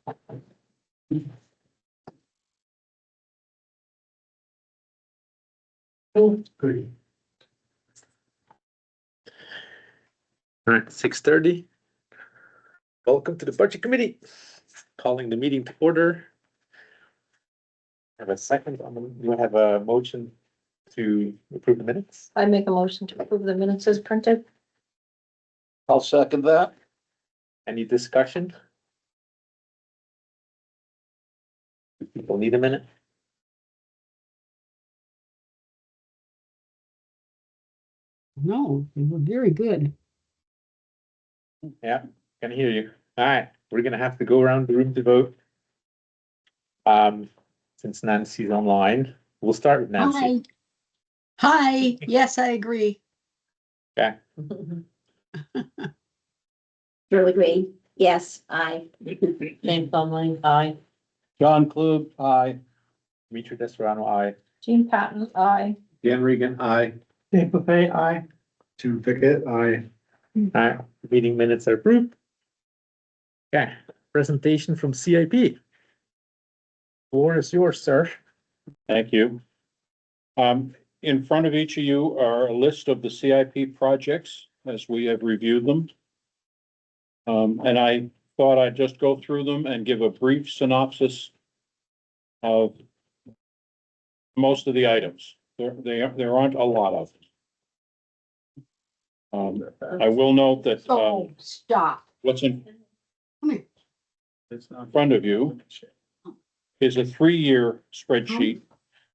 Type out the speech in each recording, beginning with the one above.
Good. All right, 6:30. Welcome to the Budget Committee. Calling the meeting to order. Have a second on the, you have a motion to approve the minutes? I make a motion to approve the minutes as printed. I'll second that. Any discussion? Do people need a minute? No, they were very good. Yeah, can hear you. All right, we're gonna have to go around the room to vote. Since Nancy's online, we'll start with Nancy. Hi, yes, I agree. Okay, Shirley Green, yes, aye. Jane Plumley, aye. John Klug, aye. Dimitri Desperano, aye. Jean Patton, aye. Dan Regan, aye. Dave Buffet, aye. Tim Pickett, aye. All right, meeting minutes are approved. Okay, presentation from CIP. Floor is yours, sir. Thank you. In front of each of you are a list of the CIP projects as we have reviewed them. And I thought I'd just go through them and give a brief synopsis of most of the items. There aren't a lot of them. I will note that, Oh, stop. what's in Come here. front of you is a 3-year spreadsheet.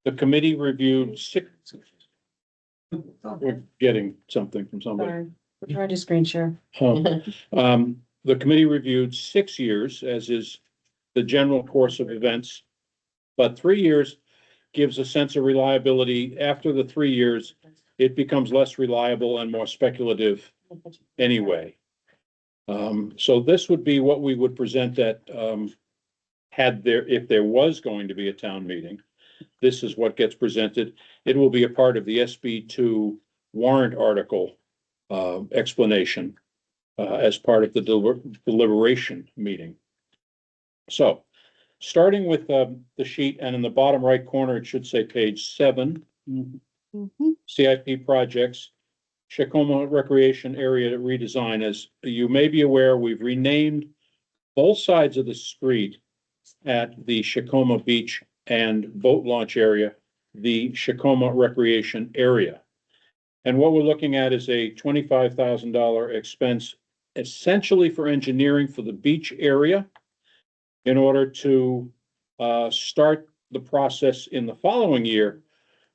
The committee reviewed we're getting something from somebody. Sorry, we're trying to screen share. The committee reviewed 6 years, as is the general course of events. But 3 years gives a sense of reliability. After the 3 years, it becomes less reliable and more speculative anyway. So this would be what we would present at, if there was going to be a town meeting. This is what gets presented. It will be a part of the SB2 warrant article explanation as part of the deliberation meeting. So, starting with the sheet, and in the bottom right corner, it should say page 7, CIP projects, Shakoma Recreation Area redesign. As you may be aware, we've renamed both sides of the street at the Shakoma Beach and boat launch area, the Shakoma Recreation Area. And what we're looking at is a $25,000 expense essentially for engineering for the beach area in order to start the process in the following year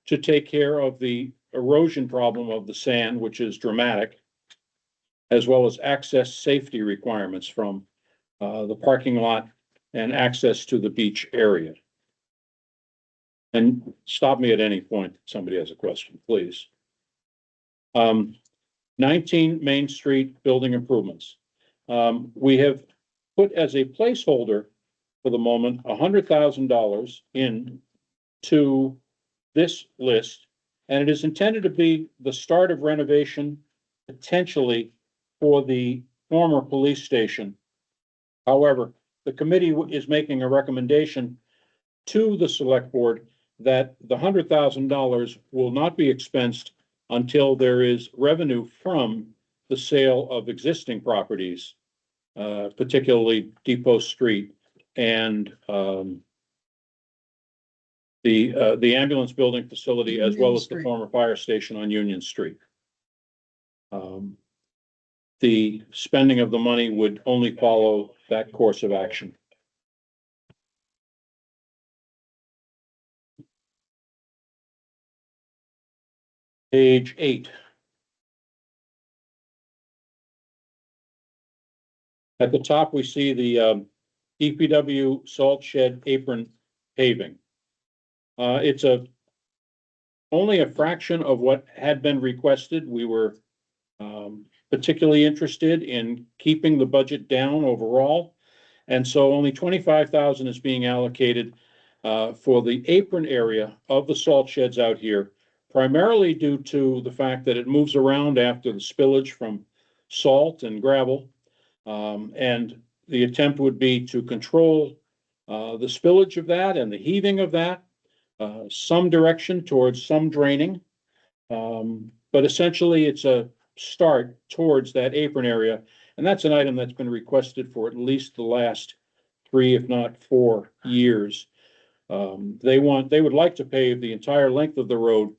to take care of the erosion problem of the sand, which is dramatic, as well as access safety requirements from the parking lot and access to the beach area. And stop me at any point if somebody has a question, please. 19 Main Street building improvements. We have put as a placeholder for the moment $100,000 into this list, and it is intended to be the start of renovation potentially for the former police station. However, the committee is making a recommendation to the select board that the $100,000 will not be expensed until there is revenue from the sale of existing properties, particularly Depot Street and the ambulance building facility, as well as the former fire station on Union Street. The spending of the money would only follow that course of action. Page 8. At the top, we see the DPW salt shed apron paving. It's only a fraction of what had been requested. We were particularly interested in keeping the budget down overall. And so only 25,000 is being allocated for the apron area of the salt sheds out here, primarily due to the fact that it moves around after the spillage from salt and gravel. And the attempt would be to control the spillage of that and the heaving of that, some direction towards some draining. But essentially, it's a start towards that apron area. And that's an item that's been requested for at least the last 3, if not 4 years. They would like to pave the entire length of the road,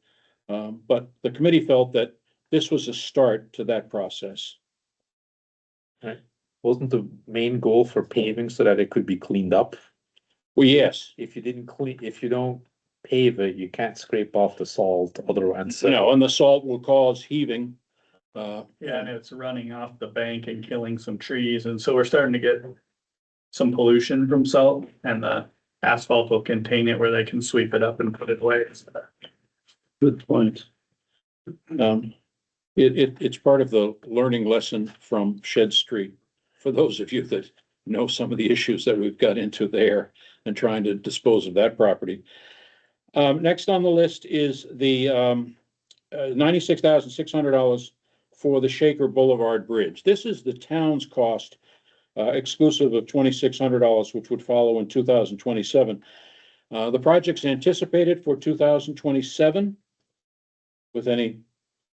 but the committee felt that this was a start to that process. Wasn't the main goal for paving so that it could be cleaned up? Well, yes, If you don't pave it, you can't scrape off the salt otherwise. no, and the salt will cause heaving. Yeah, and it's running off the bank and killing some trees, and so we're starting to get some pollution from salt, and the asphalt will contain it where they can sweep it up and put it away. Good point. It's part of the learning lesson from Shed Street. For those of you that know some of the issues that we've got into there and trying to dispose of that property. Next on the list is the $96,600 for the Shaker Boulevard Bridge. This is the town's cost, exclusive of $2,600, which would follow in 2027. The project's anticipated for 2027 with any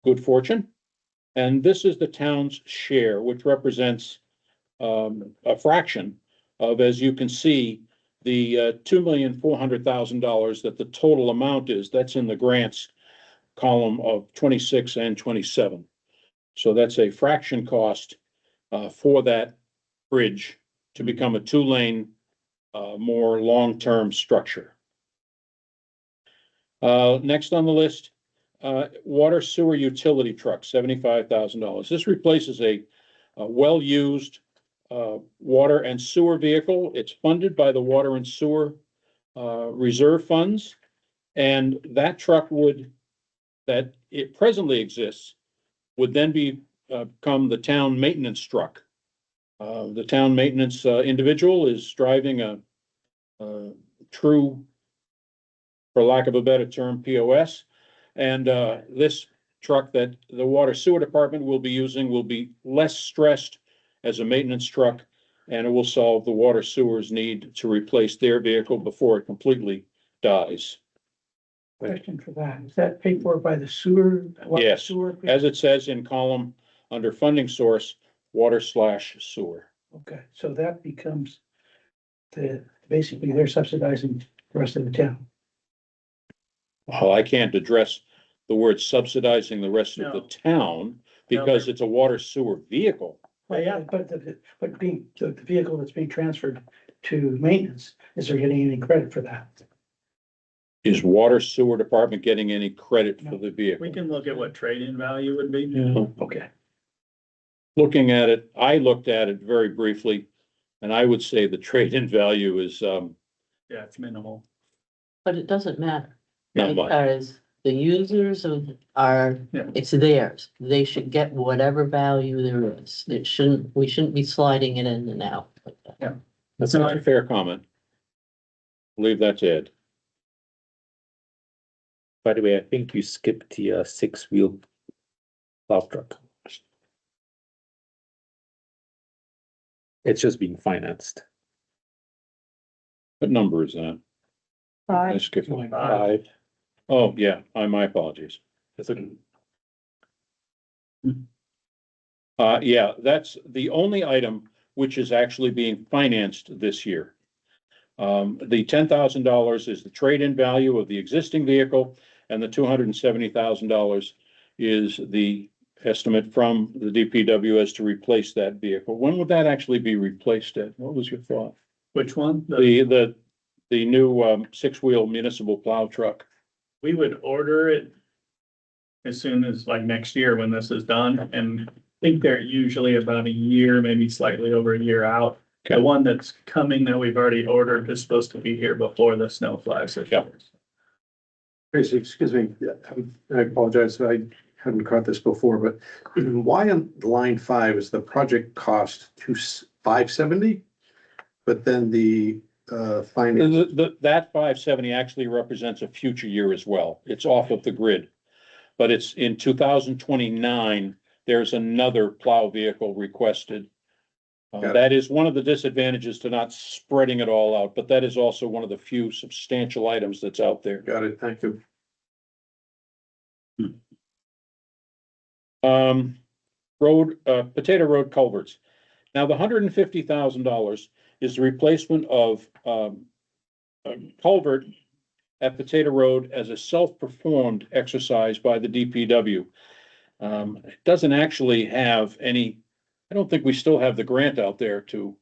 good fortune. And this is the town's share, which represents a fraction of, as you can see, the $2,400,000 that the total amount is. That's in the grants column of 26 and 27. So that's a fraction cost for that bridge to become a 2-lane, more long-term structure. Next on the list, water sewer utility truck, $75,000. This replaces a well-used water and sewer vehicle. It's funded by the water and sewer reserve funds. And that truck that it presently exists would then become the town maintenance truck. The town maintenance individual is driving a true, for lack of a better term, POS. And this truck that the water sewer department will be using will be less stressed as a maintenance truck, and it will solve the water sewer's need to replace their vehicle before it completely dies. Question for that. Is that paid for by the sewer? Yes. Sewer? As it says in column under funding source, water/sewer. Okay, so that becomes basically they're subsidizing the rest of the town. Well, I can't address the word subsidizing the rest of the town because it's a water sewer vehicle. Yeah. But the vehicle that's being transferred to maintenance, is there getting any credit for that? Is water sewer department getting any credit for the vehicle? We can look at what trade-in value would be. Okay. Looking at it, I looked at it very briefly, and I would say the trade-in value is Yeah, it's minimal. But it doesn't matter, not much. because the users are, Yeah. it's theirs. They should get whatever value there is. We shouldn't be sliding it in and out. That's a fair comment. Leave that to Ed. By the way, I think you skipped the 6-wheel plow truck. It's just being financed. What number is that? I skipped it. 5. Oh, yeah, my apologies. It's a, Yeah, that's the only item which is actually being financed this year. The $10,000 is the trade-in value of the existing vehicle, and the $270,000 is the estimate from the DPW as to replace that vehicle. When would that actually be replaced, Ed? What was your thought? Which one? The new 6-wheel municipal plow truck. We would order it as soon as like next year when this is done, and I think they're usually about a year, maybe slightly over a year out. Okay. The one that's coming that we've already ordered is supposed to be here before the snow flies. Yeah. Tracy, excuse me, I apologize, I hadn't caught this before, but why on line 5 is the project cost $570? But then the finance, That 570 actually represents a future year as well. It's off of the grid. But it's in 2029, there's another plow vehicle requested Got it. That is one of the disadvantages to not spreading it all out, but that is also one of the few substantial items that's out there. Got it, thank you. Potato Road culverts. Now, the $150,000 is the replacement of, a culvert at Potato Road as a self-performed exercise by the DPW. It doesn't actually have any, I don't think we still have the grant out there to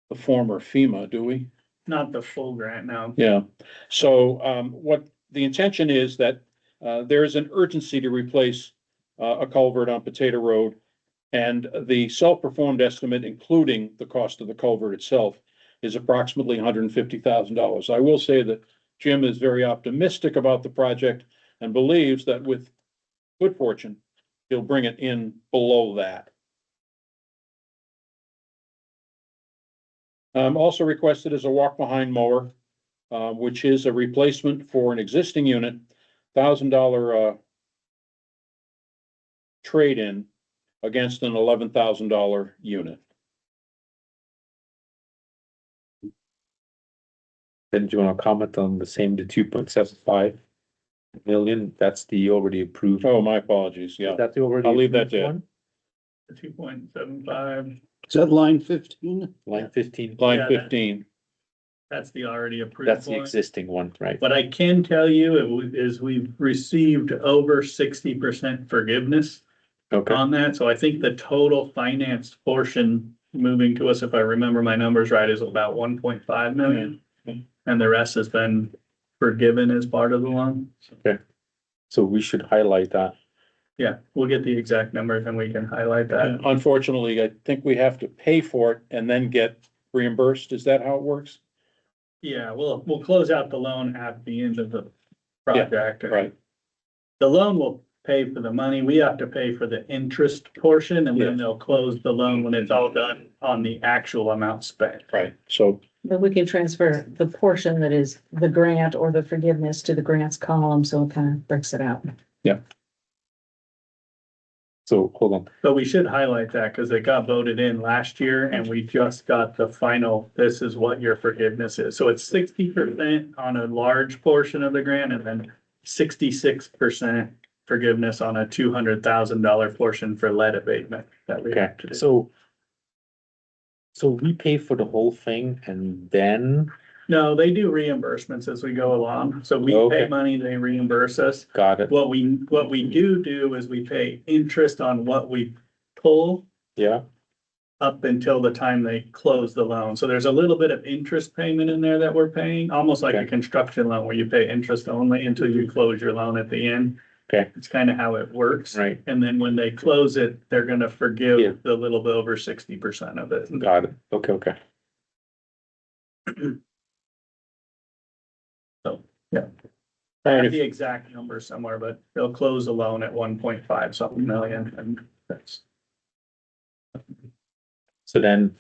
the former FEMA, do we? Not the full grant now. Yeah, so, what the intention is that, there is an urgency to replace, a culvert on Potato Road. And the self-performed estimate, including the cost of the culvert itself, is approximately $150,000. I will say that Jim is very optimistic about the project and believes that with good fortune, he'll bring it in below that. Also requested is a walk-behind mower, which is a replacement for an existing unit, $1,000 trade-in against an $11,000 unit. Then do you want to comment on the 2.75 million? That's the already approved. Oh, my apologies, Is yeah. that the already? I'll leave that approved there. one? The 2.75, Is that line 15? Line 15. Line Yeah, 15, that's the already approved That's the one. existing one, right? What I can tell you is we've received over 60% forgiveness Okay, on that. So I think the total financed portion moving to us, if I remember my numbers right, is about 1.5 million. Mhm. And the rest has been forgiven as part of the loan. so we should highlight that. Yeah, we'll get the exact numbers and we can highlight that. unfortunately, I think we have to pay for it and then get reimbursed, is that how it works? Yeah, we'll close out the loan at the end of the project. Right, The loan will pay for the money. We have to pay for the interest portion and Yeah. then they'll close the loan when it's all done on the actual amount spent. right, so, But we can transfer the portion that is the grant or the forgiveness to the grants column, so it kind of breaks it out. So hold on. But we should highlight that because it got voted in last year and we just got the final, this is what your forgiveness is. So it's 60% on a large portion of the grant and then 66% forgiveness on a $200,000 portion for lead abatement that we Okay, have to do. so we pay for the whole thing and then No, they do reimbursements as we go along. So we Okay. pay money, they reimburse us. got it. What we do is we pay interest on what we pull Yeah, up until the time they close the loan. So there's a little bit of interest payment in there that we're paying, almost like a Okay. construction loan where you pay interest only until you close your loan at the end. Okay. It's kind of how it works. right, And then when they close it, they're gonna Yeah. forgive the little bit over 60% of it. got it. Okay, okay. So, yeah. I have the exact number somewhere, but they'll close the loan at 1.5 something million and that's. So then,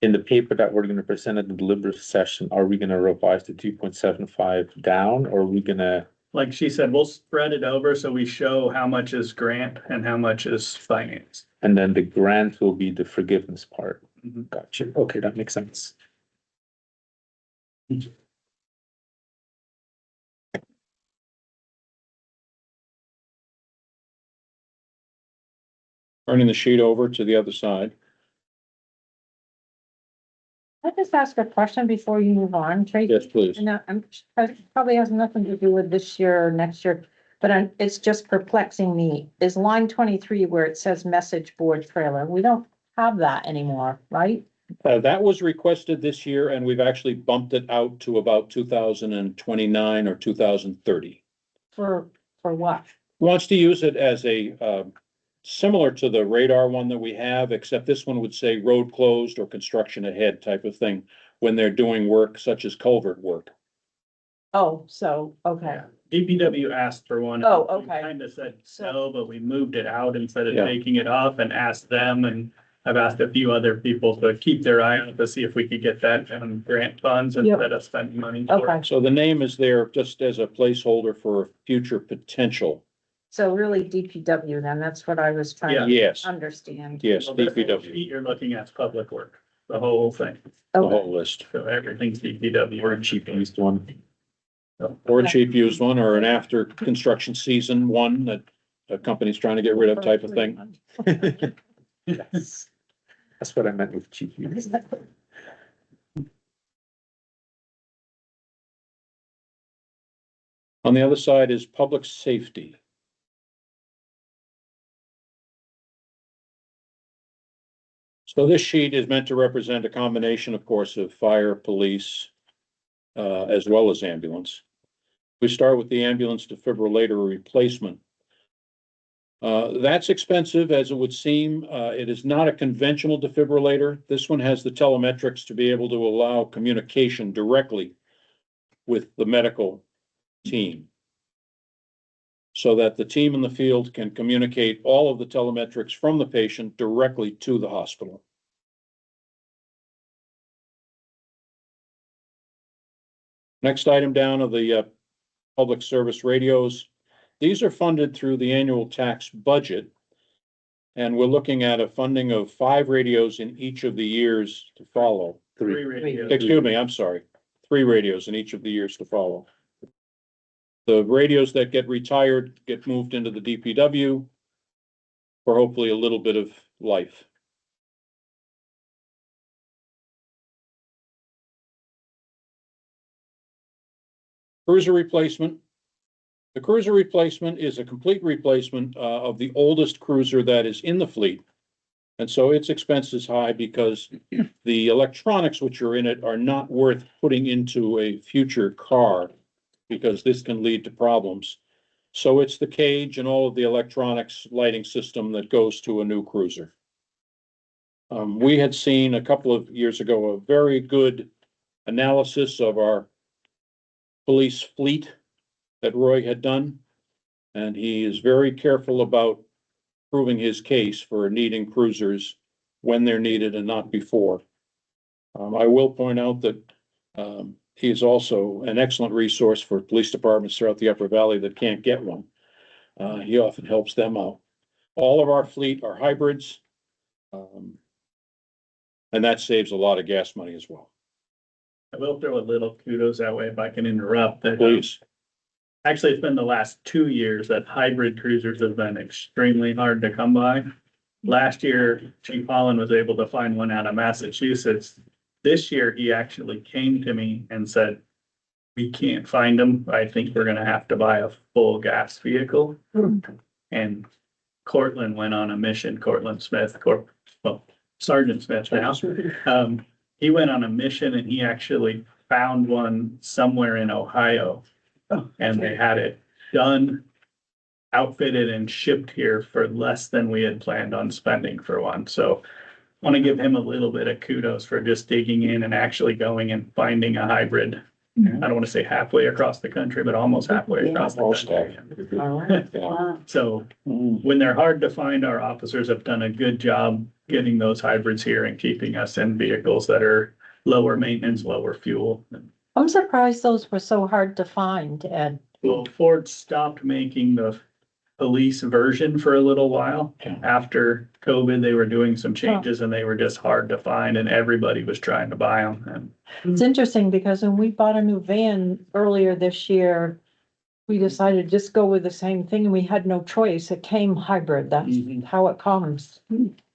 in the paper that we're gonna present at the deliberative session, are we gonna revise the 2.75 down, or are we gonna? Like she said, we'll spread it over so we show how much is grant and how much is finance. And then the grant will be the forgiveness part. Mhm. Gotcha. Okay, that makes sense. turning the sheet over to the other side. Can I just ask a question before you move on, Tracy? Yes, please. And it probably has nothing to do with this year or next year, but it's just perplexing me. Is line 23 where it says message board trailer? We don't have that anymore, right? That was requested this year and we've actually bumped it out to about 2029 or 2030. For what? Wants to use it as a, similar to the radar one that we have, except this one would say road closed or construction ahead type of thing when they're doing work such as culvert work. Oh, so, okay. DPW asked for one. Oh, okay. Kind of said So- no, but we moved it out instead of Yeah. taking it off and asked them and I've asked a few other people to keep their eye on to see if we could get that on grant funds Yep. instead of spending money. for it. Okay, So the name is there just as a placeholder for future potential. so really DPW then, that's what I was trying to Yes, understand. yes, So this DPW. sheet you're looking at is public work. the whole thing. the Okay. whole list. So everything's DPW. Or a cheap used one. Or a cheap used one, or an after construction season one that a company's trying to get rid of type of thing. Yes. That's what I meant with cheap used. On the other side is public safety. So this sheet is meant to represent a combination, of course, of fire, police, as well as ambulance. We start with the ambulance defibrillator replacement. That's expensive as it would seem. It is not a conventional defibrillator. This one has the telemetrics to be able to allow communication directly with the medical team, so that the team in the field can communicate all of the telemetrics from the patient directly to the hospital. Next item down are the public service radios. These are funded through the annual tax budget. And we're looking at a funding of 5 radios in each of the years to follow. Three radios. Excuse me, I'm sorry. 3 radios in each of the years to follow. The radios that get retired get moved into the DPW for hopefully a little bit of life. Cruiser replacement. The cruiser replacement is a complete replacement of the oldest cruiser that is in the fleet. And so its expense is high because the electronics which are in it are not worth putting into a future car, because this can lead to problems. So it's the cage and all of the electronics lighting system that goes to a new cruiser. We had seen a couple of years ago a very good analysis of our police fleet that Roy had done, and he is very careful about proving his case for needing cruisers when they're needed and not before. I will point out that he is also an excellent resource for police departments throughout the Upper Valley that can't get one. He often helps them out. All of our fleet are hybrids, and that saves a lot of gas money as well. I will throw a little kudos that way if I can interrupt that. Please. Actually, it's been the last 2 years that hybrid cruisers have been extremely hard to come by. Last year, Chief Holland was able to find one out of Massachusetts. This year, he actually came to me and said, we can't find them. I think we're gonna have to buy a full gas vehicle. And Cortland went on a mission, Cortland Smith, Sergeant Smith now. He went on a mission and he actually found one somewhere in Ohio. And they had it done, outfitted and shipped here for less than we had planned on spending for one. So I want to give him a little bit of kudos for just digging in and actually going and finding a hybrid. I don't want to say halfway across the country, but almost halfway across the Almost country. All right. Yeah. So when they're hard to find, our officers have done a good job getting those hybrids here and keeping us in vehicles that are lower maintenance, lower fuel. I'm surprised those were so hard to find, Ed. Well, Ford stopped making the police version for a little while. Yeah. After COVID, they were doing some changes and they were just hard to find and everybody was trying to buy them. And It's interesting because when we bought a new van earlier this year, we decided to just go with the same thing and we had no choice. It came hybrid. That's Mhm. how it comes.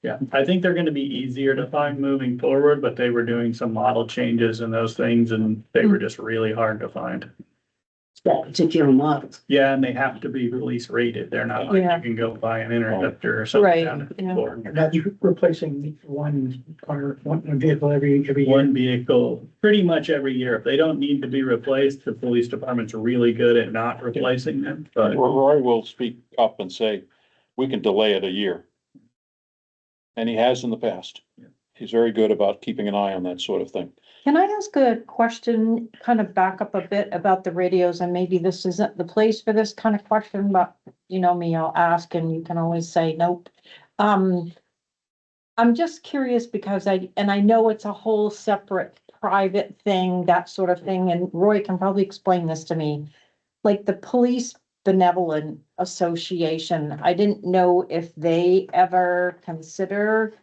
yeah, I think they're gonna be easier to find moving forward, but they were doing some model changes and those things and they were just really hard to find. That particular model. Yeah, and they have to be release rated. They're not like Yeah. you can go buy an Interceptor or something Right, down at the yeah. store. That's replacing one car, one vehicle every year. One vehicle, pretty much every year. If they don't need to be replaced, the police department's really good at not replacing them, but Roy will speak up and say, we can delay it a year. And he has in the past. He's very good about keeping an eye on that sort of thing. Can I ask a question, kind of back up a bit about the radios? And maybe this isn't the place for this kind of question, but you know me, I'll ask and you can always say nope. I'm just curious because I know it's a whole separate private thing, that sort of thing, and Roy can probably explain this to me. Like the Police Benevolent Association, I didn't know if they ever consider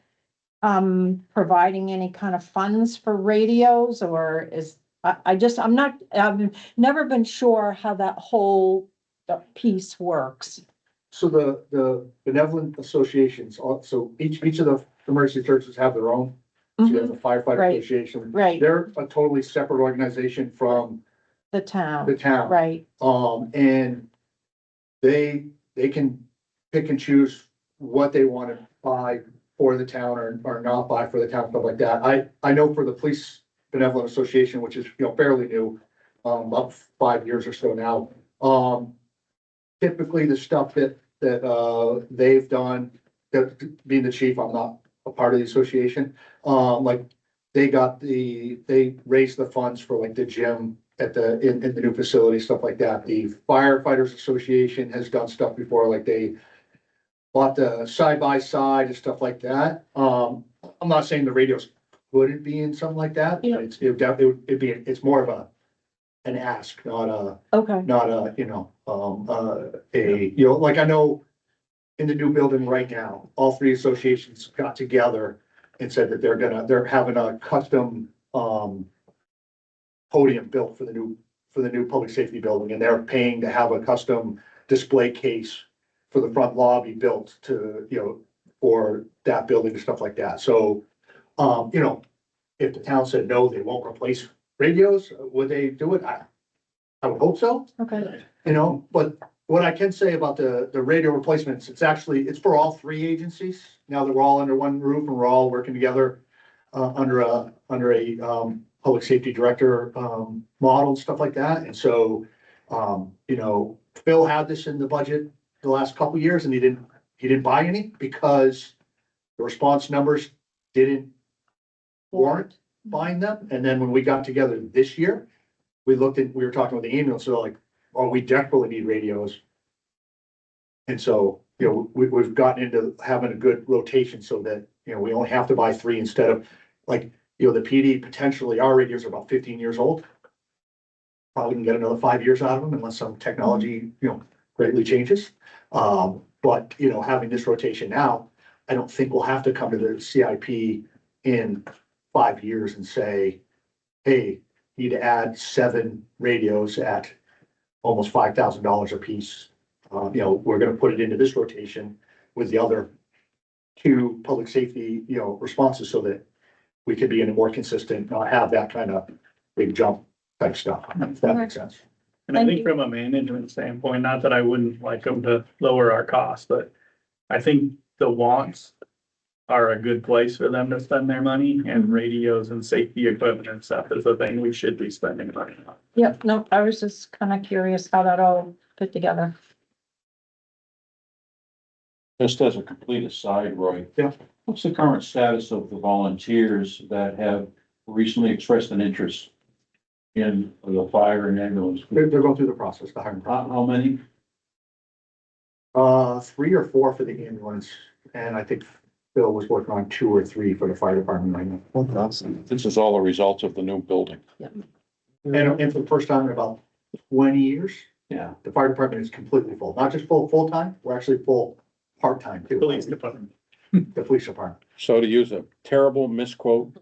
providing any kind of funds for radios, or is, I'm not, I've never been sure how that whole piece works. So the benevolent associations, so each of the emergency services have their own. So you have the firefighter Right. association. Right. They're a totally separate organization from The the town, town. right, And they can pick and choose what they want to buy for the town or not buy for the town, stuff like that. I know for the police benevolent association, which is, fairly new, about 5 years or so now. Typically the stuff that they've done, that being the chief, I'm not a part of the association. Like they raised the funds for like the gym in the new facility, stuff like that. The firefighters association has done stuff before, like they bought the side by side and stuff like that. I'm not saying the radios wouldn't be in something like that. Yeah. It's more of an ask, not a, okay, like I know in the new building right now, all three associations got together and said that they're having a custom, podium built for the new public safety building, and they're paying to have a custom display case for the front lobby built to, for that building and stuff like that. So, if the town said no, they won't replace radios, would they do it? I would hope so, okay, but what I can say about the radio replacements, it's for all three agencies. Now that we're all under one roof and we're all working together, under a public safety director, model and stuff like that. And so, Phil had this in the budget the last couple of years and he didn't buy any because the response numbers didn't warrant buying them. And then when we got together this year, we were talking with the ambulance, so like, oh, we definitely need radios. And so, we've gotten into having a good rotation so that, we only have to buy three instead of like, the PD potentially, our radios are about 15 years old. Probably can get another 5 years out of them unless some technology, greatly changes. But, having this rotation now, I don't think we'll have to come to the CIP in 5 years and say, hey, need to add 7 radios at almost $5,000 a piece. We're gonna put it into this rotation with the other 2 public safety, responses so that we could be in a more consistent, not have that kind of big jump type stuff, if that makes sense. And I Thank think you. from a management standpoint, not that I wouldn't like them to lower our costs, but I think the wants are a good place for them to spend their money, and radios and safety equipment and stuff is the thing we should be spending money on. yep, no, I was just kind of curious how that all fit together. Just as a complete aside, Roy. Yeah. What's the current status of the volunteers that have recently expressed an interest in the fire and ambulance? They're going through the process, the hiring process. How many? 3 or 4 for the ambulance, and I think Bill was working on 2 or 3 for the fire department right now. This is all a result of the new building. And for the first time in about 20 years, Yeah. the fire department is completely full, not just full-time, we're actually full part-time too. Police department. The police department. So to use a terrible misquote,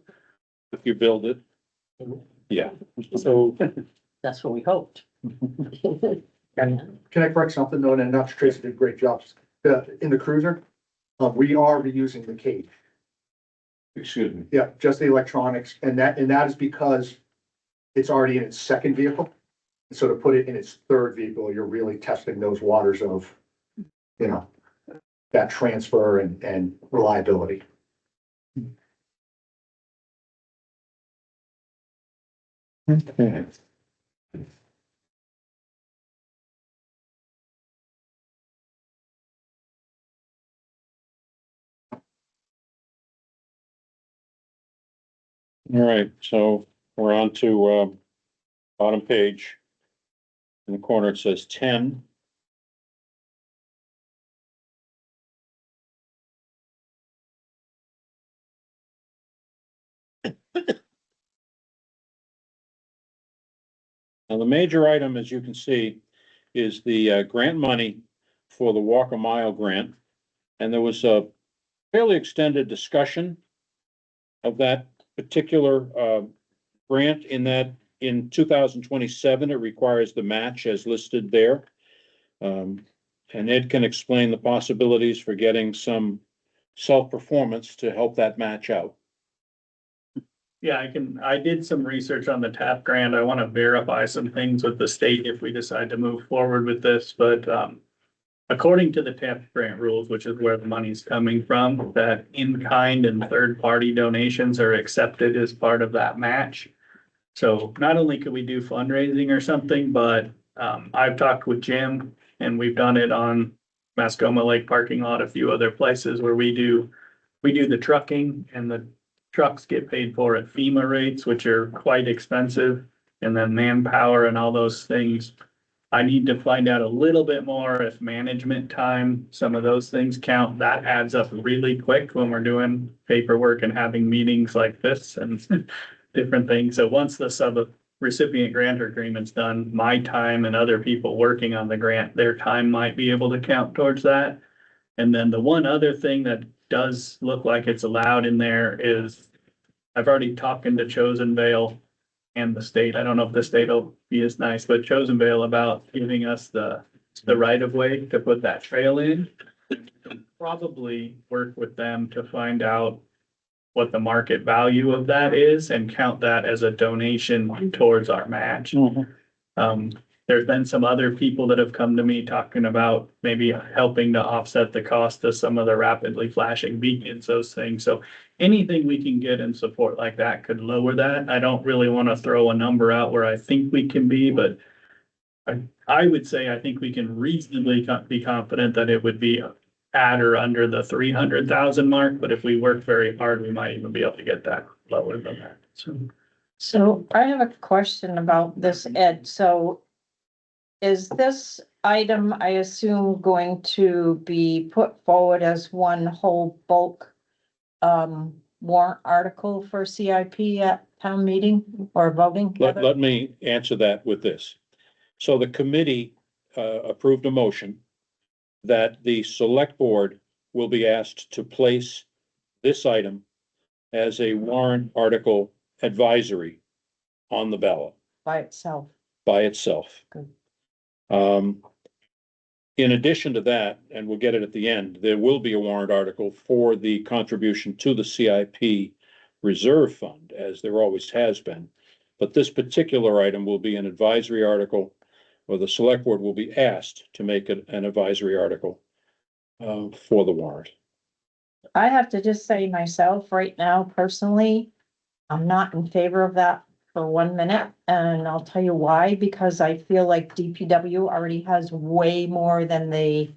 if you build it. Yeah. So That's what we hoped. Can I correct something though, and not Tracy did great jobs, in the cruiser, we are reusing the cage. Excuse me. Yeah, just the electronics, and that is because it's already in its second vehicle. And so to put it in its third vehicle, you're really testing those waters of, that transfer and reliability. Okay. All right, so we're on to, bottom page. In the corner, it says 10. Now, the major item, as you can see, is the grant money for the Walk a Mile grant. And there was a fairly extended discussion of that particular, grant in that in 2027, it requires the match as listed there. And Ed can explain the possibilities for getting some self-performance to help that match out. Yeah, I did some research on the TAP grant. I want to verify some things with the state if we decide to move forward with this, but, according to the TAP grant rules, which is where the money's coming from, that in-kind and third-party donations are accepted as part of that match. So not only could we do fundraising or something, but, I've talked with Jim and we've done it on Mascoma Lake parking lot, a few other places where we do the trucking and the trucks get paid for at FEMA rates, which are quite expensive. And then manpower and all those things. I need to find out a little bit more if management time, some of those things count. That adds up really quick when we're doing paperwork and having meetings like this and different things. So once the recipient grantor agreement's done, my time and other people working on the grant, their time might be able to count towards that. And then the one other thing that does look like it's allowed in there is I've already talking to Chosen Vale and the state. I don't know if the state will be as nice, but Chosen Vale about giving us the right of way to put that trail in. Probably work with them to find out what the market value of that is and count that as a donation towards our match. There's been some other people that have come to me talking about maybe helping to offset the cost of some of the rapidly flashing beacons, those things. So anything we can get in support like that could lower that. I don't really want to throw a number out where I think we can be, but I would say I think we can reasonably be confident that it would be at or under the 300,000 mark. But if we work very hard, we might even be able to get that lower than that. So I have a question about this, Ed. So is this item, I assume, going to be put forward as one whole bulk warrant article for CIP at town meeting or voting? Let me answer that with this. So the committee approved a motion that the select board will be asked to place this item as a warrant article advisory on the ballot By itself. by itself. Good. In addition to that, and we'll get it at the end, there will be a warrant article for the contribution to the CIP reserve fund, as there always has been. But this particular item will be an advisory article, or the select board will be asked to make it an advisory article for the warrant. I have to just say myself right now, personally, I'm not in favor of that for 1 minute, and I'll tell you why, because I feel like DPW already has way more than they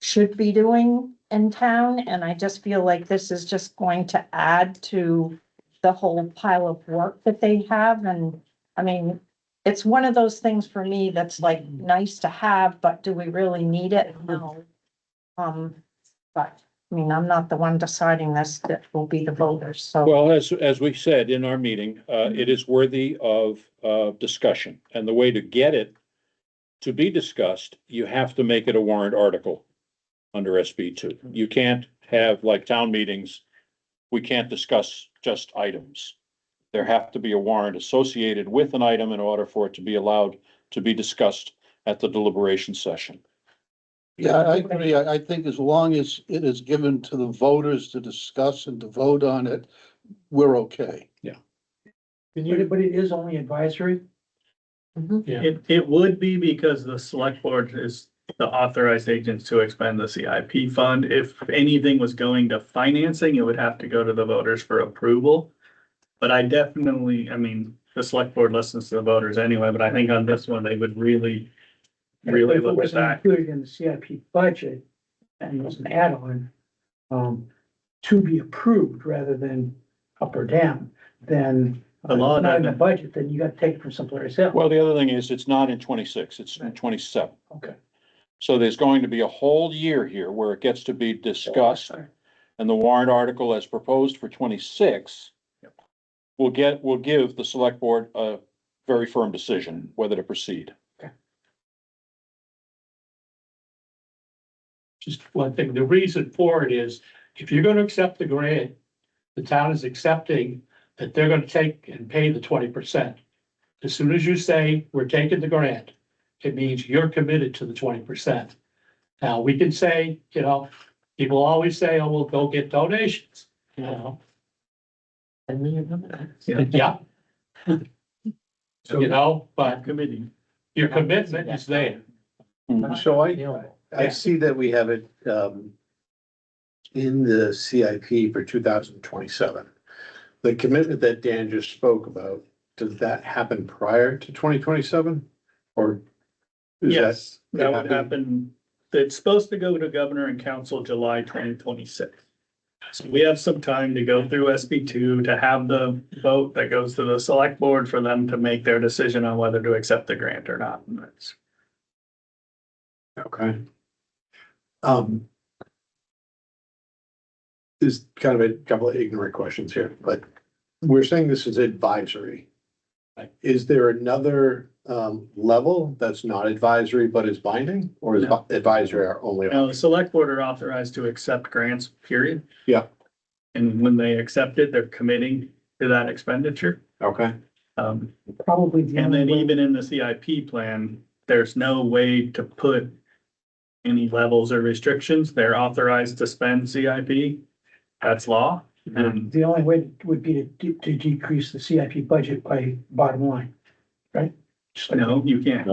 should be doing in town, and I just feel like this is just going to add to the whole pile of work that they have, and I mean, it's one of those things for me that's like nice to have, but do we really need it? No. But I mean, I'm not the one deciding this, that will be the voters, so. Well, as we said in our meeting, it is worthy of discussion, and the way to get it to be discussed, you have to make it a warrant article under SB 2. You can't have, like town meetings, we can't discuss just items. There have to be a warrant associated with an item in order for it to be allowed to be discussed at the deliberation session. Yeah, I agree. I think as long as it is given to the voters to discuss and to vote on it, we're okay. But it is only advisory. It would be because the select board is the authorized agents to expend the CIP fund. If anything was going to financing, it would have to go to the voters for approval. But I definitely, I mean, the select board listens to the voters anyway, but I think on this one, they would really If it look at wasn't that. included in the CIP budget and it was an add-on, to be approved rather than up or down, then The law it's not in the doesn't- budget, then you got to take it from someplace else. Well, the other thing is, it's not in 26, it's in 27. Okay. So there's going to be a whole year here where it gets to be discussed, and the warrant article as proposed for 26 will give the select board a very firm decision whether to proceed. Just one thing, the reason for it is, if you're gonna accept the grant, the town is accepting that they're gonna take and pay the 20%. As soon as you say, we're taking the grant, it means you're committed to the 20%. Now, we can say, you know, people always say, oh, we'll go get donations, you know, yeah. You know, but Committee. your commitment is there. So I see that we have it, in the CIP for 2027. The commitment that Dan just spoke about, does that happen prior to 2027? Or? is Yes, that it would happen. It's supposed to go to governor and council July 2026. So we have some time to go through SB2 to have the vote that goes to the select board for them to make their decision on whether to accept the grant or not. Okay. There's kind of a couple of ignorant questions here, but we're saying this is advisory. Is there another level that's not advisory but is binding, or is No. advisory our only? Now, the select board are authorized to accept grants, period. Yeah. And when they accept it, they're committing to that expenditure. Okay, Probably the And then only way. even in the CIP plan, there's no way to put any levels or restrictions. They're authorized to spend CIP. That's law. And The only way would be to decrease the CIP budget by bottom line, right? Just like, no, you can't.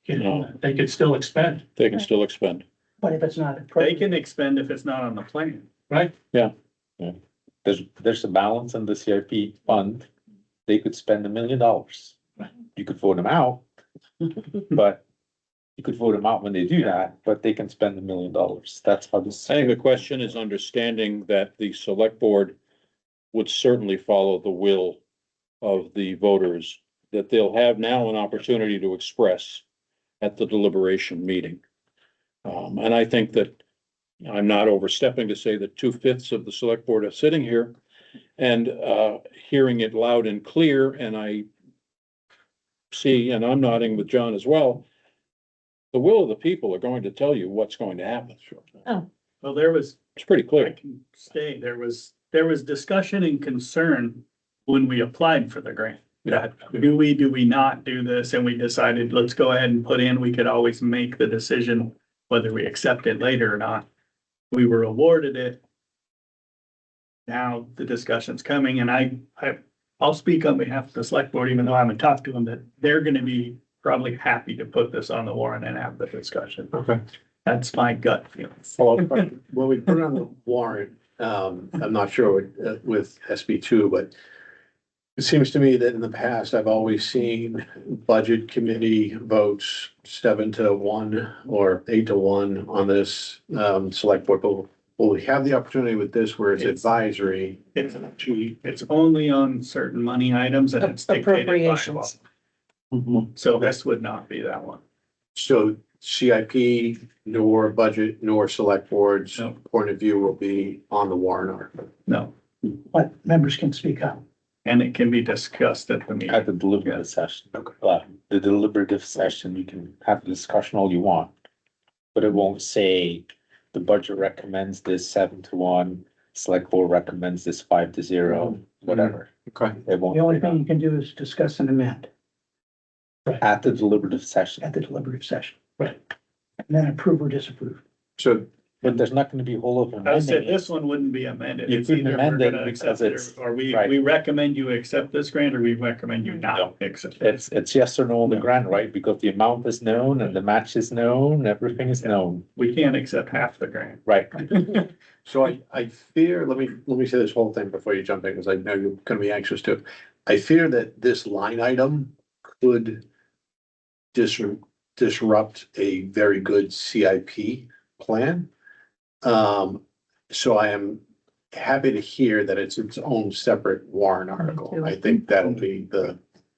you know, they could still expend, They can still expend. but if it's not. They can expend if it's not on the plan. Right? There's a balance in the CIP fund. They could spend $1 million. You could vote them out. But you could vote them out when they do that, but they can spend $1 million. That's how this. I think the question is understanding that the select board would certainly follow the will of the voters, that they'll have now an opportunity to express at the deliberation meeting. And I think that I'm not overstepping to say that 2/5 of the select board are sitting here and hearing it loud and clear, and I see, and I'm nodding with John as well, the will of the people are going to tell you what's going to happen. Well, there was, It's pretty I clear. can stay, there was discussion and concern when we applied for the grant. That do we not do this? And we decided, let's go ahead and put in, we could always make the decision whether we accept it later or not. We were awarded it. Now the discussion's coming and I'll speak on behalf of the select board, even though I haven't talked to them, that they're gonna be probably happy to put this on the warrant and have the discussion. okay. That's my gut feeling. Follow-up question. When we put it on the warrant, I'm not sure with SB2, but it seems to me that in the past, I've always seen budget committee votes 7-1 or 8-1 on this, select board. But will we have the opportunity with this where it's advisory? It's only on certain money items and it's dictated by law. Appropriations. So this would not be that one. So CIP, nor budget, nor select board's No. point of view will be on the warrant article. No, But members can speak up. and it can be discussed at the At meeting. the deliberative session. The deliberative session, you can have the discussion all you want. But it won't say the budget recommends this 7-1, select board recommends this 5-0, whatever. Okay. It won't. The only say that. thing you can do is discuss and amend At the deliberative session, at the deliberative session. Right. And then approve or disapprove. So but there's not gonna be a whole of I would say amending it. this one wouldn't be amended. You It's couldn't either we're amend it gonna because accept it it's- or we right. recommend you accept this grant or we recommend you not accept it. It's yes or no on the grant, right? Because the amount is known and the match is known, everything is known, We can't accept half the grant. right? So I fear, let me say this whole thing before you jump in, because I know you're gonna be anxious to. I fear that this line item could disrupt a very good CIP plan. So I am happy to hear that it's its own separate warrant article. too. I think that'll be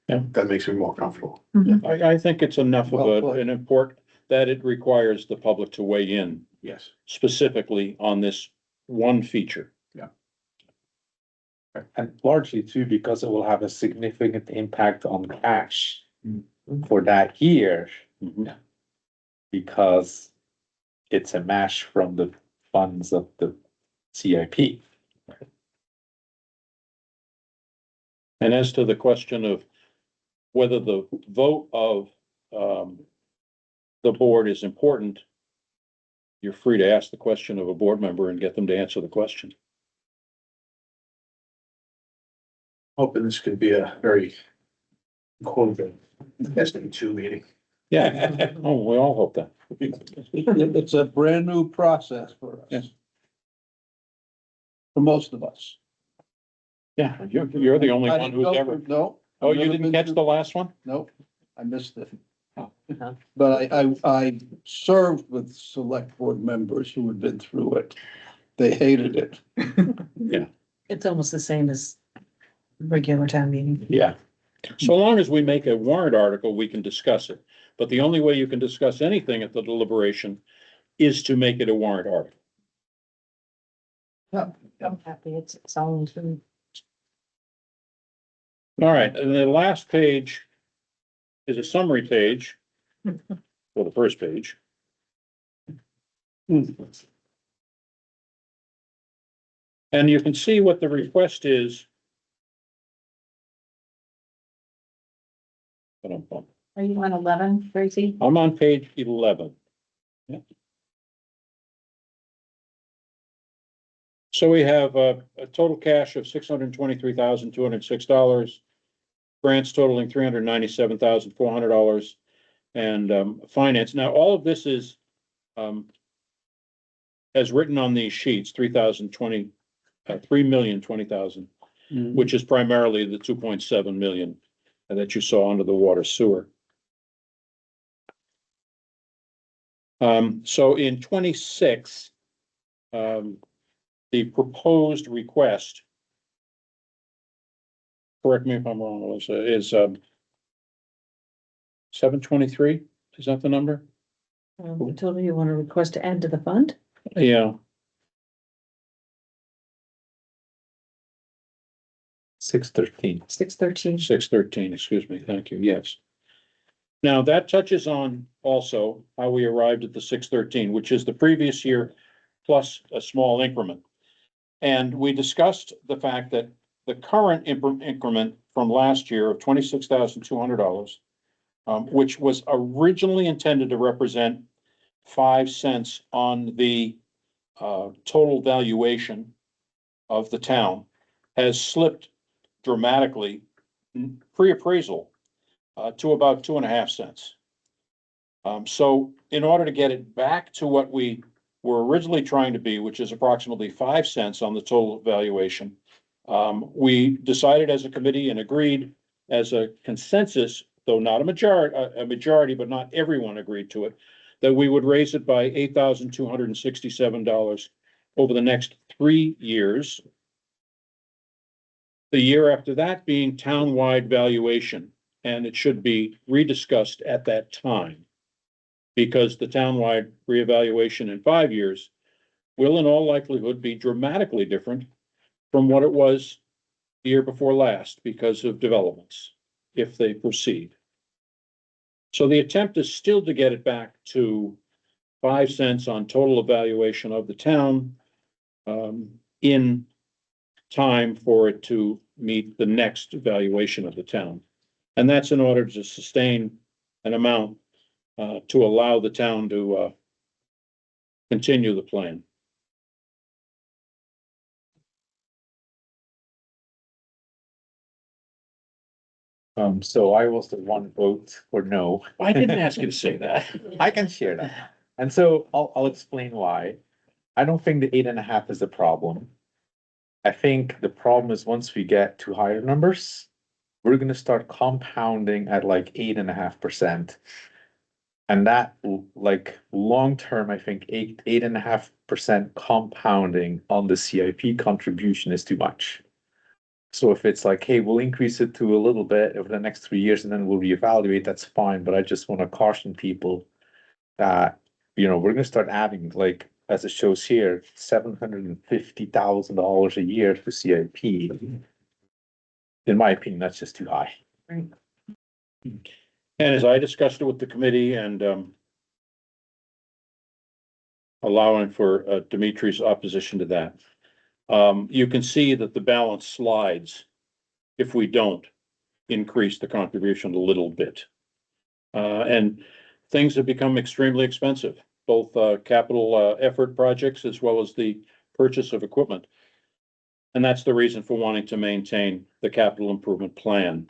Yeah. that makes me more comfortable. I think it's enough Well of put. an import that it requires the public to weigh in Yes. specifically on this one feature. And largely too, because it will have a significant impact on cash for that year, Mhm. because it's a match from the funds of the CIP. And as to the question of whether the vote of, the board is important, you're free to ask the question of a board member and get them to answer the question. Hoping this could be a very quote, SB2 meeting. Yeah, oh, we all hope that. It's a brand new process for Yeah. us. For most of us. Yeah, you're the only I one didn't who's go ever, through- No. oh, I've you never didn't been catch through- the last one? Nope, I missed it. Uh-huh. But I served with select board members who had been through it. They hated it. It's almost the same as regular town meeting. Yeah. So long as we make a warrant article, we can discuss it. But the only way you can discuss anything at the deliberation is to make it a warrant article. I'm happy it's its own thing. All right, and the last page is a summary page. Well, the first page. And you can see what the request is. Are you on 11, Tracy? I'm on page 11. Yeah. So we have a total cash of $623,206. Grants totaling $397,400 and finance. Now, all of this is as written on these sheets, 3,020,000, which is primarily the 2.7 million that you saw under the water sewer. So in 26, the proposed request, correct me if I'm wrong, Melissa, is 723? Is that the number? You told me you want a request to add to the fund? Yeah. 613. 613. 613, excuse me, thank you, yes. Now, that touches on also how we arrived at the 613, which is the previous year plus a small increment. And we discussed the fact that the current increment from last year of $26,200, which was originally intended to represent 5 cents on the total valuation of the town, has slipped dramatically pre-appraisal to about 2.5 cents. So in order to get it back to what we were originally trying to be, which is approximately 5 cents on the total valuation, we decided as a committee and agreed as a consensus, though not a majority, but not everyone agreed to it, that we would raise it by $8,267 over the next 3 years. The year after that being townwide valuation, and it should be rediscussed at that time. Because the townwide reevaluation in 5 years will in all likelihood be dramatically different from what it was the year before last because of developments, if they proceed. So the attempt is still to get it back to 5 cents on total evaluation of the town in time for it to meet the next valuation of the town. And that's in order to sustain an amount to allow the town to continue the plan. So I was the one vote for no. I didn't ask you to say that. I can share that. And so I'll explain why. I don't think the 8.5 is the problem. I think the problem is once we get to higher numbers, we're gonna start compounding at like 8.5%. And that like long term, I think 8.5% compounding on the CIP contribution is too much. So if it's like, hey, we'll increase it to a little bit over the next 3 years and then we'll reevaluate, that's fine. But I just want to caution people that, we're gonna start adding, like, as it shows here, $750,000 a year to CIP. In my opinion, that's just too high. And as I discussed it with the committee and allowing for Dimitri's opposition to that, you can see that the balance slides if we don't increase the contribution a little bit. And things have become extremely expensive, both capital effort projects as well as the purchase of equipment. And that's the reason for wanting to maintain the capital improvement plan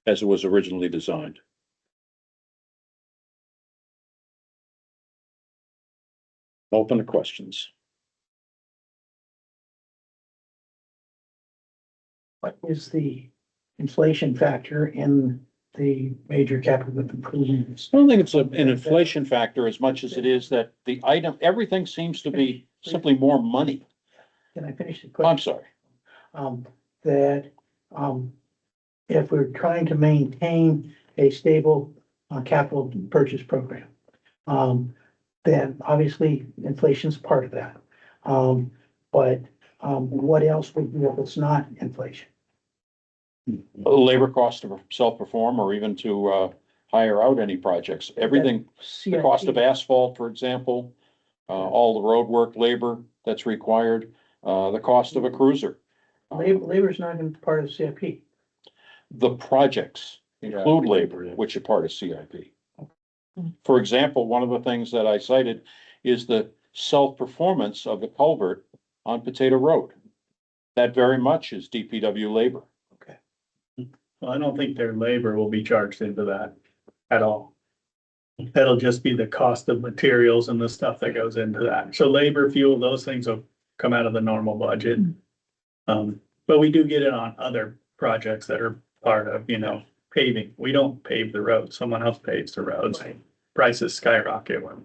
as it was originally designed. Open to questions. What is the inflation factor in the major capital improvements? I don't think it's an inflation factor as much as it is that the item, everything seems to be simply more money. Can I finish the I'm question? sorry. That, if we're trying to maintain a stable, capital purchase program, then obviously inflation's part of that. But, what else would be if it's not inflation? Labor cost to self-perform or even to hire out any projects. Everything, the cost of asphalt, for example, all the road work labor that's required, the cost of a cruiser. Labor's not even part of CIP. The projects include labor, which are part of CIP. For example, one of the things that I cited is the self-performance of the culvert on Potato Road. That very much is DPW labor. Well, I don't think their labor will be charged into that at all. That'll just be the cost of materials and the stuff that goes into that. So labor, fuel, those things will come out of the normal budget. But we do get it on other projects that are part of, paving. We don't pave the roads. Someone else paves the roads. Prices skyrocket when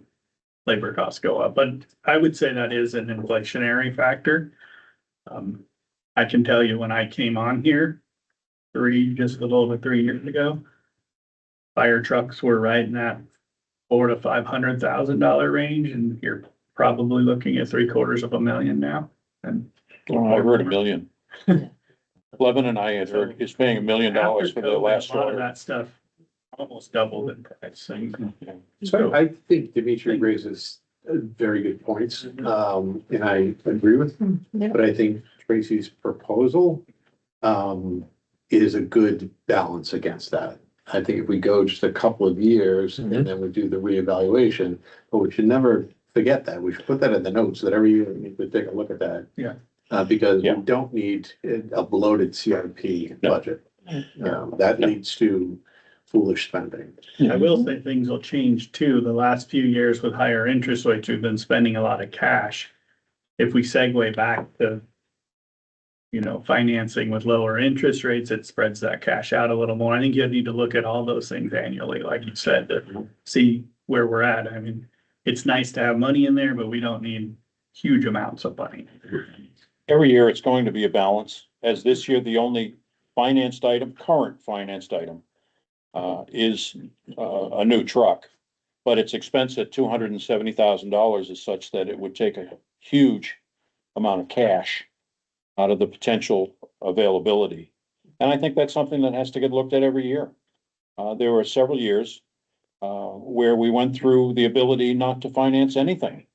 labor costs go up. But I would say that is an inflationary factor. I can tell you when I came on here, just a little over 3 years ago, fire trucks were right in that $400,000 to $500,000 range, and you're probably looking at $750,000 now. And I heard $1 million. Levin and I had heard he's paying $1 million for the last A lot of order. that stuff almost doubled in price. So I think Dimitri raises very good points, and I agree with him. Yeah. But I think Tracy's proposal is a good balance against that. I think if we go just a couple of years and then we do the reevaluation, but we should never forget that. We should put that in the notes that every year we would take a look at that. Yeah. Because we Yeah. don't need a bloated CIP No. budget. That leads to foolish spending. I will say things will change too. The last few years with higher interest rates, we've been spending a lot of cash. If we segue back to, financing with lower interest rates, it spreads that cash out a little more. I think you need to look at all those things annually, like you said, to see where we're at. I mean, it's nice to have money in there, but we don't need huge amounts of money. Every year, it's going to be a balance, as this year, the only current financed item, is a new truck. But its expense at $270,000 is such that it would take a huge amount of cash out of the potential availability. And I think that's something that has to get looked at every year. There were several years where we went through the ability not to finance anything.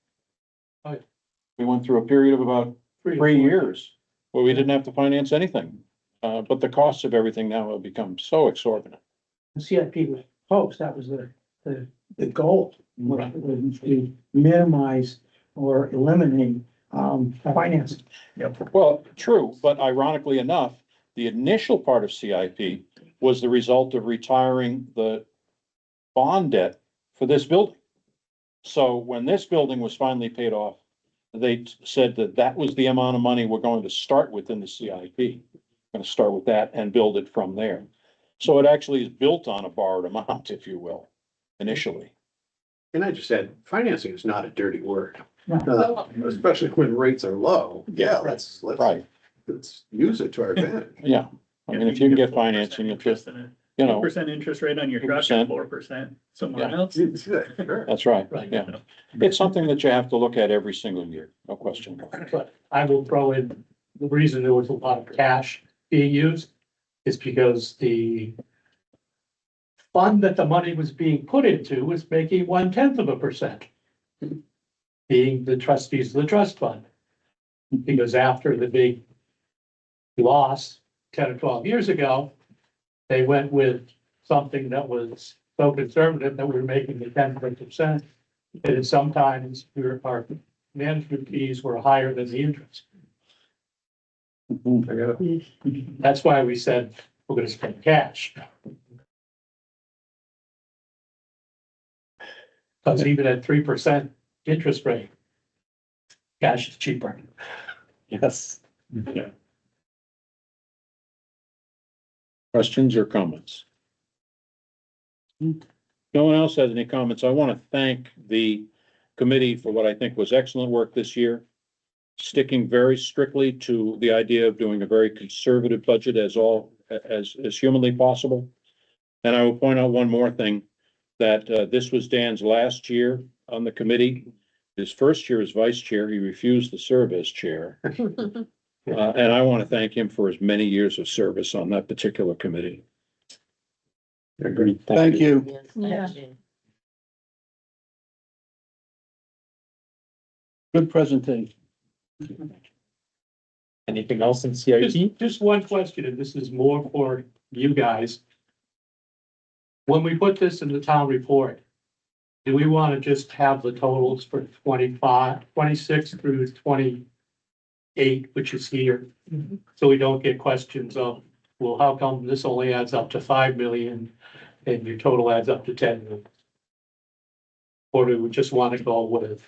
We went through a period of about 3 years where we didn't have to finance anything. But the costs of everything now have become so exorbitant. CIP was proposed, that was the goal, was to minimize or eliminate, financing. Well, true, but ironically enough, the initial part of CIP was the result of retiring the bond debt for this building. So when this building was finally paid off, they said that that was the amount of money we're going to start with in the CIP. We're going to start with that and build it from there. So it actually is built on a borrowed amount, if you will, initially. And I just said, financing is not a dirty word, especially when rates are low. Yeah, let's use it to our advantage. Yeah, I mean, if you can get financing, you just, you know, 2% interest rate on your truck 2%. and 4% somewhere Yeah. else. Sure. that's right, Right. yeah. It's something that you have to look at every single year, no question. But I will throw in, the reason there was a lot of cash being used is because the fund that the money was being put into was making 0.1%, being the trustees of the trust fund. Because after the big loss, 10 or 12 years ago, they went with something that was so conservative that we were making the 10%. And sometimes our management fees were higher than the interest. That's why we said we're gonna spend cash. Because even at 3% interest rate, cash is cheaper. Yes. Questions or comments? No one else has any comments. I want to thank the committee for what I think was excellent work this year. Sticking very strictly to the idea of doing a very conservative budget as humanly possible. And I will point out one more thing, that this was Dan's last year on the committee. His first year as vice chair, he refused to serve as chair. And I want to thank him for his many years of service on that particular committee. Agreed. Thank you. Yes, Yeah. thank you. Good presentation. Anything else in CIP? Just one question, and this is more for you guys. When we put this in the town report, do we want to just have the totals for 26 through 28, which is here? So we don't get questions of, well, how come this only adds up to 5 million and your total adds up to 10 million? Or do we just want to go with,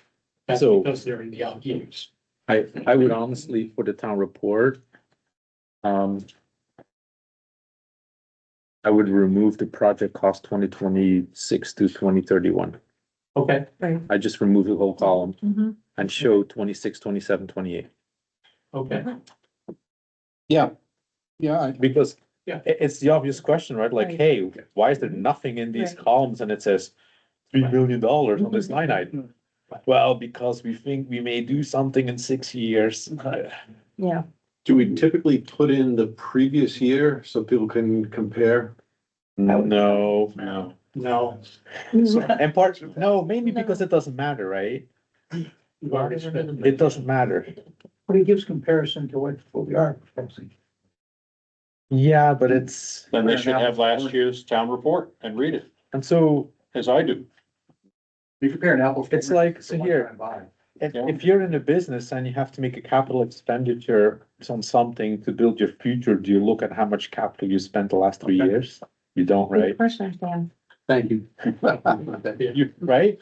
that's So- because they're in the out years? I would honestly, for the town report, I would remove the project cost 2026 to 2031. Okay, I just remove the whole column Mhm. and show 26, 27, 28. okay. Yeah. Yeah, Because Yeah. it's the obvious question, right? Like, Right. hey, why is there nothing in these Right. columns and it says $3 million on this line item? Well, because we think we may do something in 6 years. Yeah, Do we typically put in the previous year so people can compare? No. No. No. And mainly because it doesn't matter, right? We've already spent. It doesn't matter. But it gives comparison to what we are proposing. Yeah, but it's. Then they should have last year's town report and read it, And so as I do. You compare an apple. it's like, so here, if you're in a business and you have to make a capital expenditure on something to build your future, do you look at how much capital you spent the last 3 years? You don't, good right? question, Dan. Thank you. Right?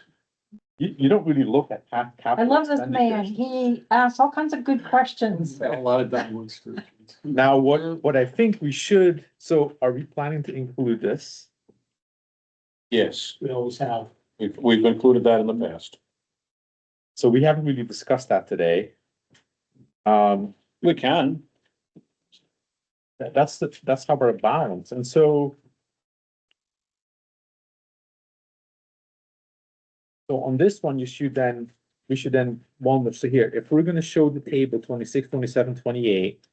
You don't really look at I capital. love this man. expenditures. He asks all kinds of good questions. A lot of downloads. Now, what I think we should, so are we planning to include this? Yes, We always have. we've included that in the past. So we haven't really discussed that today. We can. That's how we're balanced, and so. So on this one, we should then, so here, if we're gonna show the table 26, 27, 28.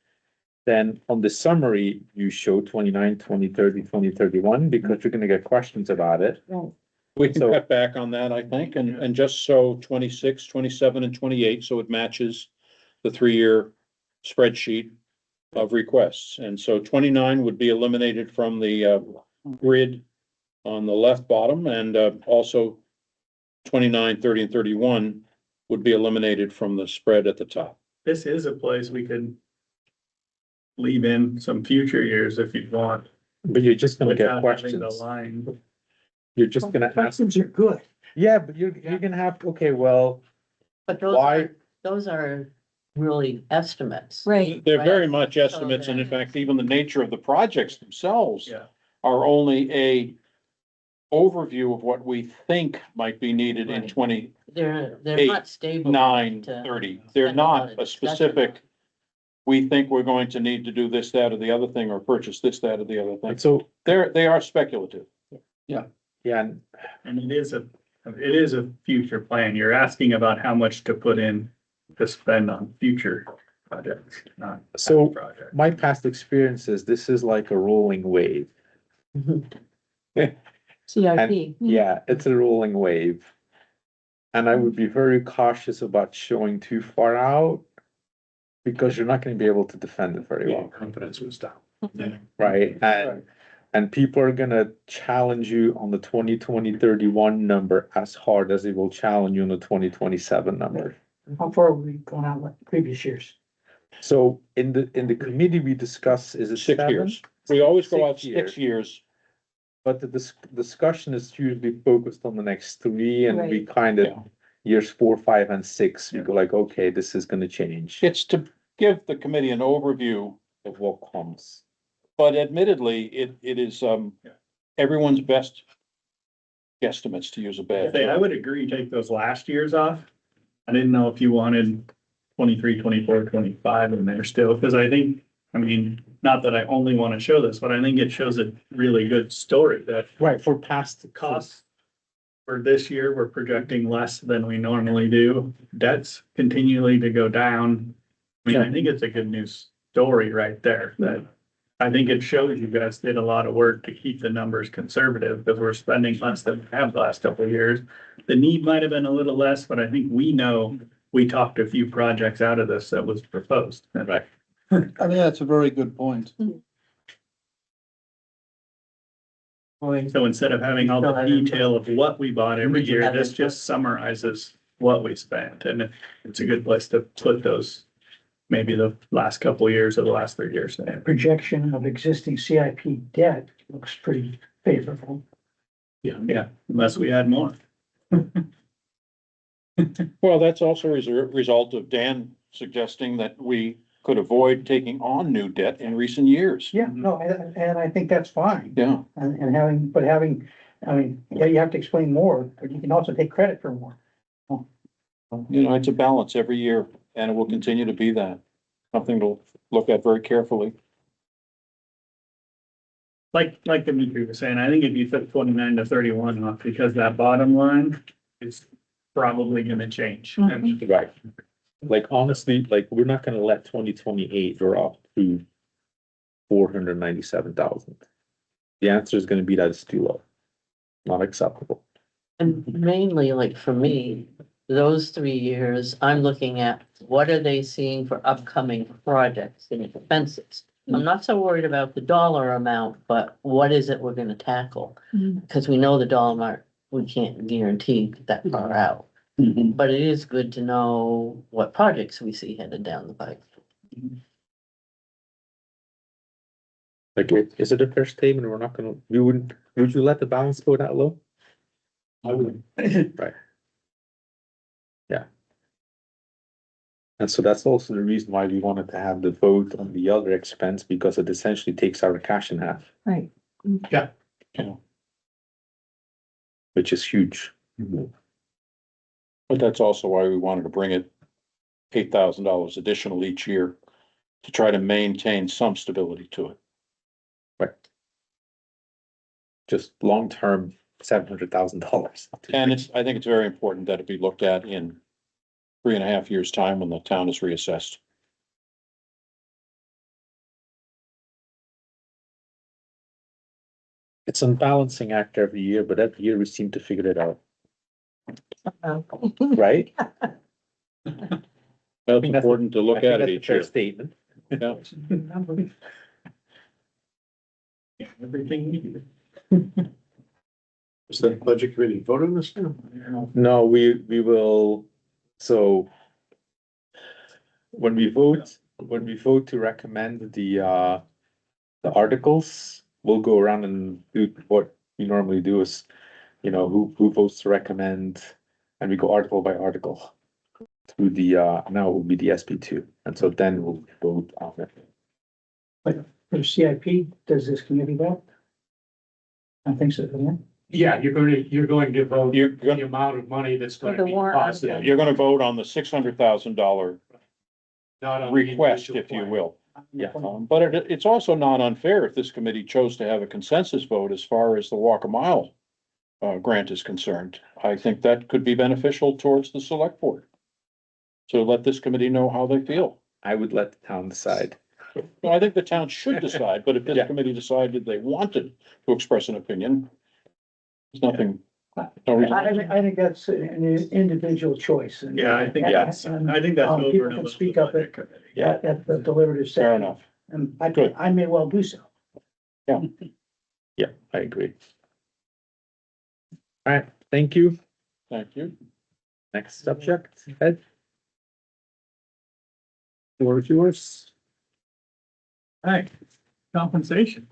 Then on the summary, you show 29, 20, 30, 20, 31, because you're gonna get questions about it. We can So- cut back on that, I think, and just show 26, 27, and 28, so it matches the 3-year spreadsheet of requests. And so 29 would be eliminated from the grid on the left bottom, and also 29, 30, and 31 would be eliminated from the spread at the top. This is a place we could leave in some future years if you'd want, But you're just gonna get without having the questions. line. You're just gonna ask, Questions are good. yeah, but you're gonna have, okay, well, But those Why- are, those are really estimates. Right. They're Right. very much estimates, and in then- fact, even the nature of the projects themselves Yeah. are only a overview of what we think might be needed in Right. 29, They're not stable. to 30. They're spend a lot not of a discussion specific, on. we think we're going to need to do this, that, or the other thing, or purchase this, that, or the other thing. and so, They are speculative. yeah, and And it is a future plan. You're asking about how much to put in to spend on future projects, not So- past projects. my past experiences, this is like a rolling wave. CIP. Yeah, it's a rolling wave. And I would be very cautious about showing too far out. Because you're not gonna be able to defend it very well. Confidence was down. right? And people are gonna challenge you on the 2031 number as hard as they will challenge you on the 2027 number. How far have we gone out like previous years? So in the committee, we discuss, is it 6 7? years. We always go out 6 6 years. But the discussion is usually focused on the next 3, and we Right. kind of, Yeah. years 4, 5, and 6, we go like, okay, this is gonna change It's to give the committee an overview, of what comes. but admittedly, it is, everyone's best guesstimates, to use a bad. I would agree, take those last years off. I didn't know if you wanted 23, 24, 25 in there still, because I think, I mean, not that I only want to show this, but I think it shows a really good story that Right, for past costs for this year, we're projecting less than we normally do. Debts continually to go down. I mean, I think it's a good news story right there, that I think it shows you guys did a lot of work to keep the numbers conservative, because we're spending less than we have the last couple of years. The need might have been a little less, but I think we know we talked a few projects out of this that was proposed. Right. I think that's a very good point. So instead of having all the detail of what we bought every year, this just summarizes what we spent, and it's a good place to put those, maybe the last couple of years or the last 3 years. Projection of existing CIP debt looks pretty favorable. Yeah, unless we add more. Well, that's also a result of Dan suggesting that we could avoid taking on new debt in recent years. Yeah, no, and I think that's fine. Yeah, And having, I mean, yeah, you have to explain more, but you can also take credit for more. you know, it's a balance every year, and it will continue to be that. Something to look at very carefully. Like Dimitri was saying, I think if you took 29 to 31 off, because that bottom line is probably gonna change. And Right. Like honestly, like we're not gonna let 2028 drop to 497,000. The answer is gonna be that it's too low. Not acceptable. And mainly, like for me, those 3 years, I'm looking at what are they seeing for upcoming projects and expenses? I'm not so worried about the dollar amount, but what is it we're gonna tackle? Mhm. Because we know the dollar amount, we can't guarantee that far out. But it is good to know what projects we see headed down the pipe. Like, is it a fair statement? We're not gonna, would you let the balance go that low? I would. Right. Yeah. And so that's also the reason why we wanted to have the vote on the other expense, because it essentially takes our cash in half, Right. Yeah. which is huge. But that's also why we wanted to bring it $8,000 additional each year to try to maintain some stability to it. Right. Just long-term, $700,000. And I think it's very important that it be looked at in 3.5 years' time when the town is reassessed. It's a balancing act every year, but every year we seem to figure it out, right? Well, think it's that's important to look I think at it that's a each fair year. statement. Yeah. everything needed. Is the budget committee vote on this now? No, we will, so when we vote to recommend the articles, we'll go around and do what we normally do is, you know, who votes to recommend, and we go article by article through the, now it will be the SB2, and so then we'll vote on it. For CIP, does this committee vote? I think so, yeah. Yeah, you're going to vote You're the gonna, amount of money that's For gonna the be warrant cost, article. you're gonna vote on the $600,000 not on the request, individual if you plan. will. Yeah. But it's also not unfair if this committee chose to have a consensus vote as far as the walk a mile grant is concerned. I think that could be beneficial towards the select board. So let this committee know how they feel. I would let the town decide. Well, I think the town should decide, but if this Yeah. committee decided they wanted to express an opinion, there's nothing. No reason. I think that's an individual choice. And- Yeah, I think and- that's and, over and people can above speak the up budget at, committee. Yeah. at the deliberative Fair session. enough. and Good. I may well do so. Yeah, I agree. All right, thank you. Thank you. Next subject, Ed. Floor is yours. Alright, compensation.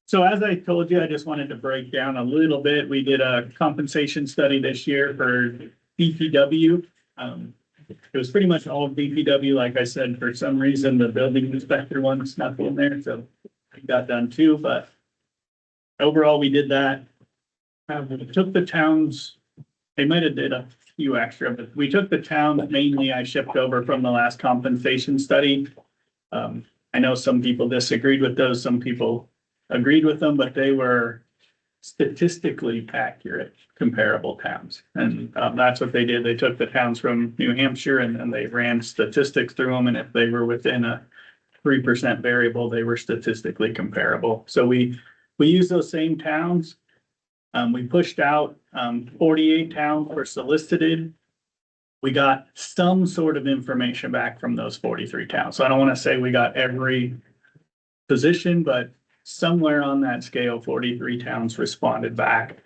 So as I told you, I just wanted to break down a little bit. We did a compensation study this year for DPW. It was pretty much all DPW, like I said, for some reason, the building inspector one snuck in there, so it got done too, but overall, we did that. We took the towns, they might have did a few extra, but we took the town that mainly I shipped over from the last compensation study. I know some people disagreed with those, some people agreed with them, but they were statistically accurate, comparable towns. And that's what they did. They took the towns from New Hampshire and then they ran statistics through them. And if they were within a 3% variable, they were statistically comparable. So we used those same towns. We pushed out 48 towns were solicited. We got some sort of information back from those 43 towns. So I don't want to say we got every position, but somewhere on that scale, 43 towns responded back.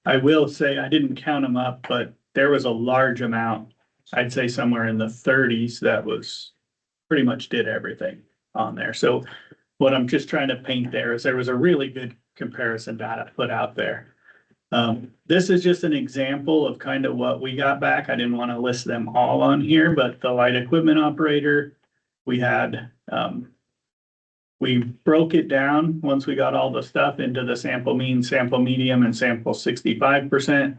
I will say, I didn't count them up, but there was a large amount, I'd say somewhere in the 30s that was pretty much did everything on there. So what I'm just trying to paint there is there was a really good comparison data put out there. This is just an example of kind of what we got back. I didn't want to list them all on here, but the light equipment operator, we had, we broke it down once we got all the stuff into the sample mean, sample medium, and sample 65%.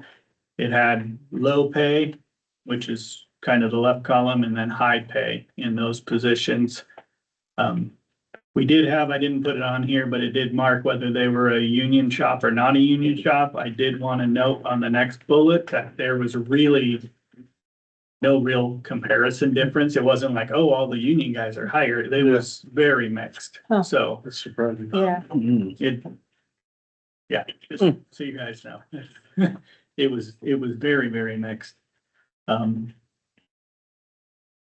It had low pay, which is kind of the left column, and then high pay in those positions. We did have, I didn't put it on here, but it did mark whether they were a union shop or not a union shop. I did want to note on the next bullet that there was really no real comparison difference. It wasn't like, oh, all the union guys are hired. It was very mixed. Huh. So That's surprising. Yeah, just so you guys know, it was very, very mixed.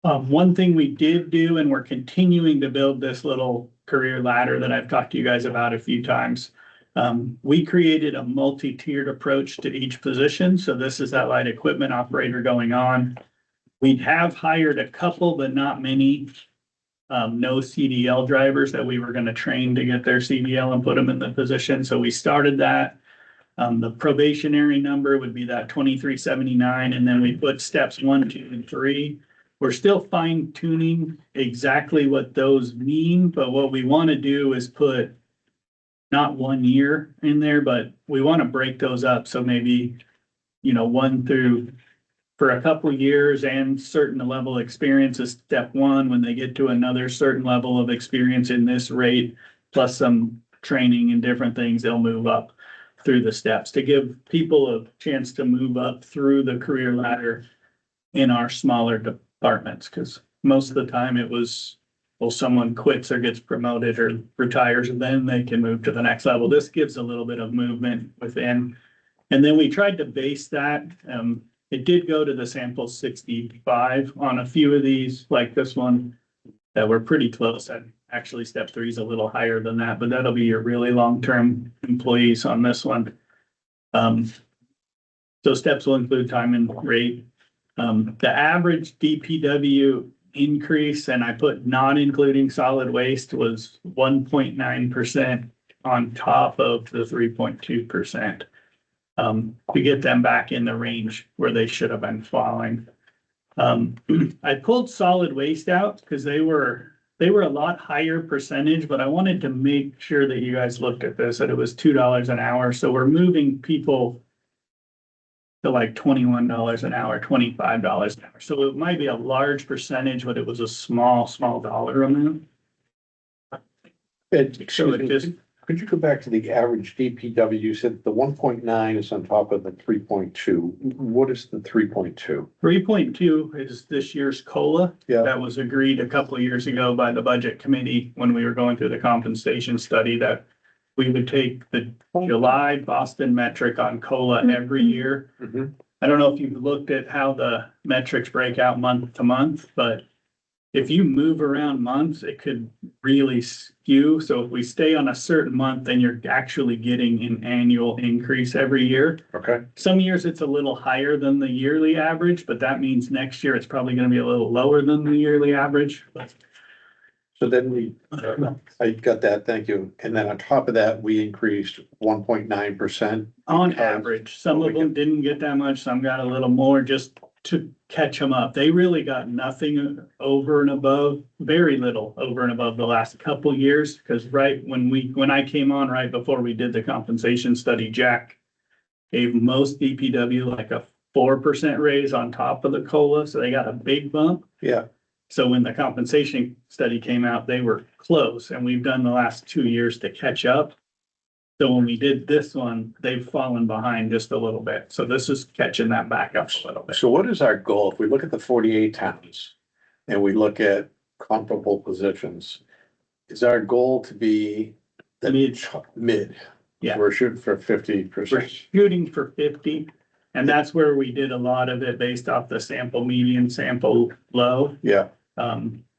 One thing we did do, and we're continuing to build this little career ladder that I've talked to you guys about a few times. We created a multi-tiered approach to each position. So this is that light equipment operator going on. We have hired a couple, but not many, no CDL drivers that we were going to train to get their CDL and put them in the position. So we started that. The probationary number would be that 2379. And then we put steps 1, 2, and 3. We're still fine tuning exactly what those mean, but what we want to do is put not 1 year in there, but we want to break those up. So maybe, 1 through for a couple of years and certain level experience is step 1. When they get to another certain level of experience in this rate, plus some training and different things, they'll move up through the steps to give people a chance to move up through the career ladder in our smaller departments. Because most of the time it was, well, someone quits or gets promoted or retires, and then they can move to the next level. This gives a little bit of movement within. And then we tried to base that. It did go to the sample 65 on a few of these, like this one, that were pretty close. And actually step 3 is a little higher than that, but that'll be your really long-term employees on this one. So steps will include time and rate. The average DPW increase, and I put not including solid waste, was 1.9% on top of the 3.2%. To get them back in the range where they should have been falling. I pulled solid waste out because they were a lot higher percentage, but I wanted to make sure that you guys looked at this, that it was $2 an hour. So we're moving people to like $21 an hour, $25 an hour. So it might be a large percentage, but it was a small dollar amount. Ed, So excuse it me, just, could you go back to the average DPW? You said the 1.9 is on top of the 3.2. What is the 3.2? 3.2 is this year's COLA. Yeah. That was agreed a couple of years ago by the budget committee when we were going through the compensation study, that we would take the July Boston metric on COLA every year. Mhm. I don't know if you've looked at how the metrics break out month to month, but if you move around months, it could really skew. So if we stay on a certain month, then you're actually getting an annual increase every year. Okay. Some years it's a little higher than the yearly average, but that means next year it's probably gonna be a little lower than the yearly average. So then we, I got that, thank you. And then on top of that, we increased 1.9%. On average, some of them didn't get that much, some got a little more just to catch them up. They really got nothing over and above, very little over and above the last couple years. Cause right when I came on right before we did the compensation study, Jack gave most DPW like a 4% raise on top of the COLA, so they got a big bump. Yeah, So when the compensation study came out, they were close, and we've done the last 2 years to catch up. So when we did this one, they've fallen behind just a little bit. So this is catching that back up a little bit. so what is our goal? If we look at the 48 towns and we look at comparable positions, is our goal to be the mid? Yeah. We're shooting for We're 50%. shooting for 50, and that's where we did a lot of it based off the sample median, sample low. Yeah,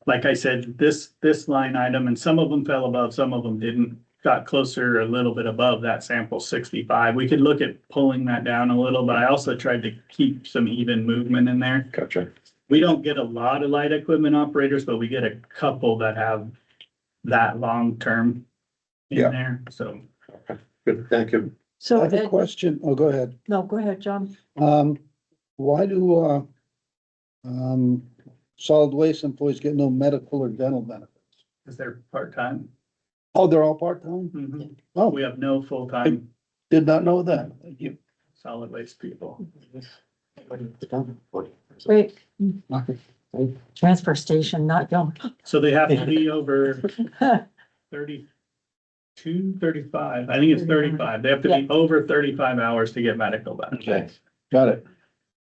Like I said, this line item, and some of them fell above, some of them didn't, got closer a little bit above that sample 65. We could look at pulling that down a little, but I also tried to keep some even movement in there. gotcha. We don't get a lot of light equipment operators, but we get a couple that have that long term in Yeah. there, so. Good, thank you. I So, have a Ed, question. Oh, go ahead. no, go ahead, John. Why do, solid waste employees get no medical or dental benefits? Is they're part-time? Oh, they're all part-time? Mhm. Oh, We have no full-time did not know that. Thank you. solid waste people. Wait, transfer station, not young. So they have to be over 32, 35. I think it's 35. They have to be over 35 hours to get medical Okay, benefits. got it.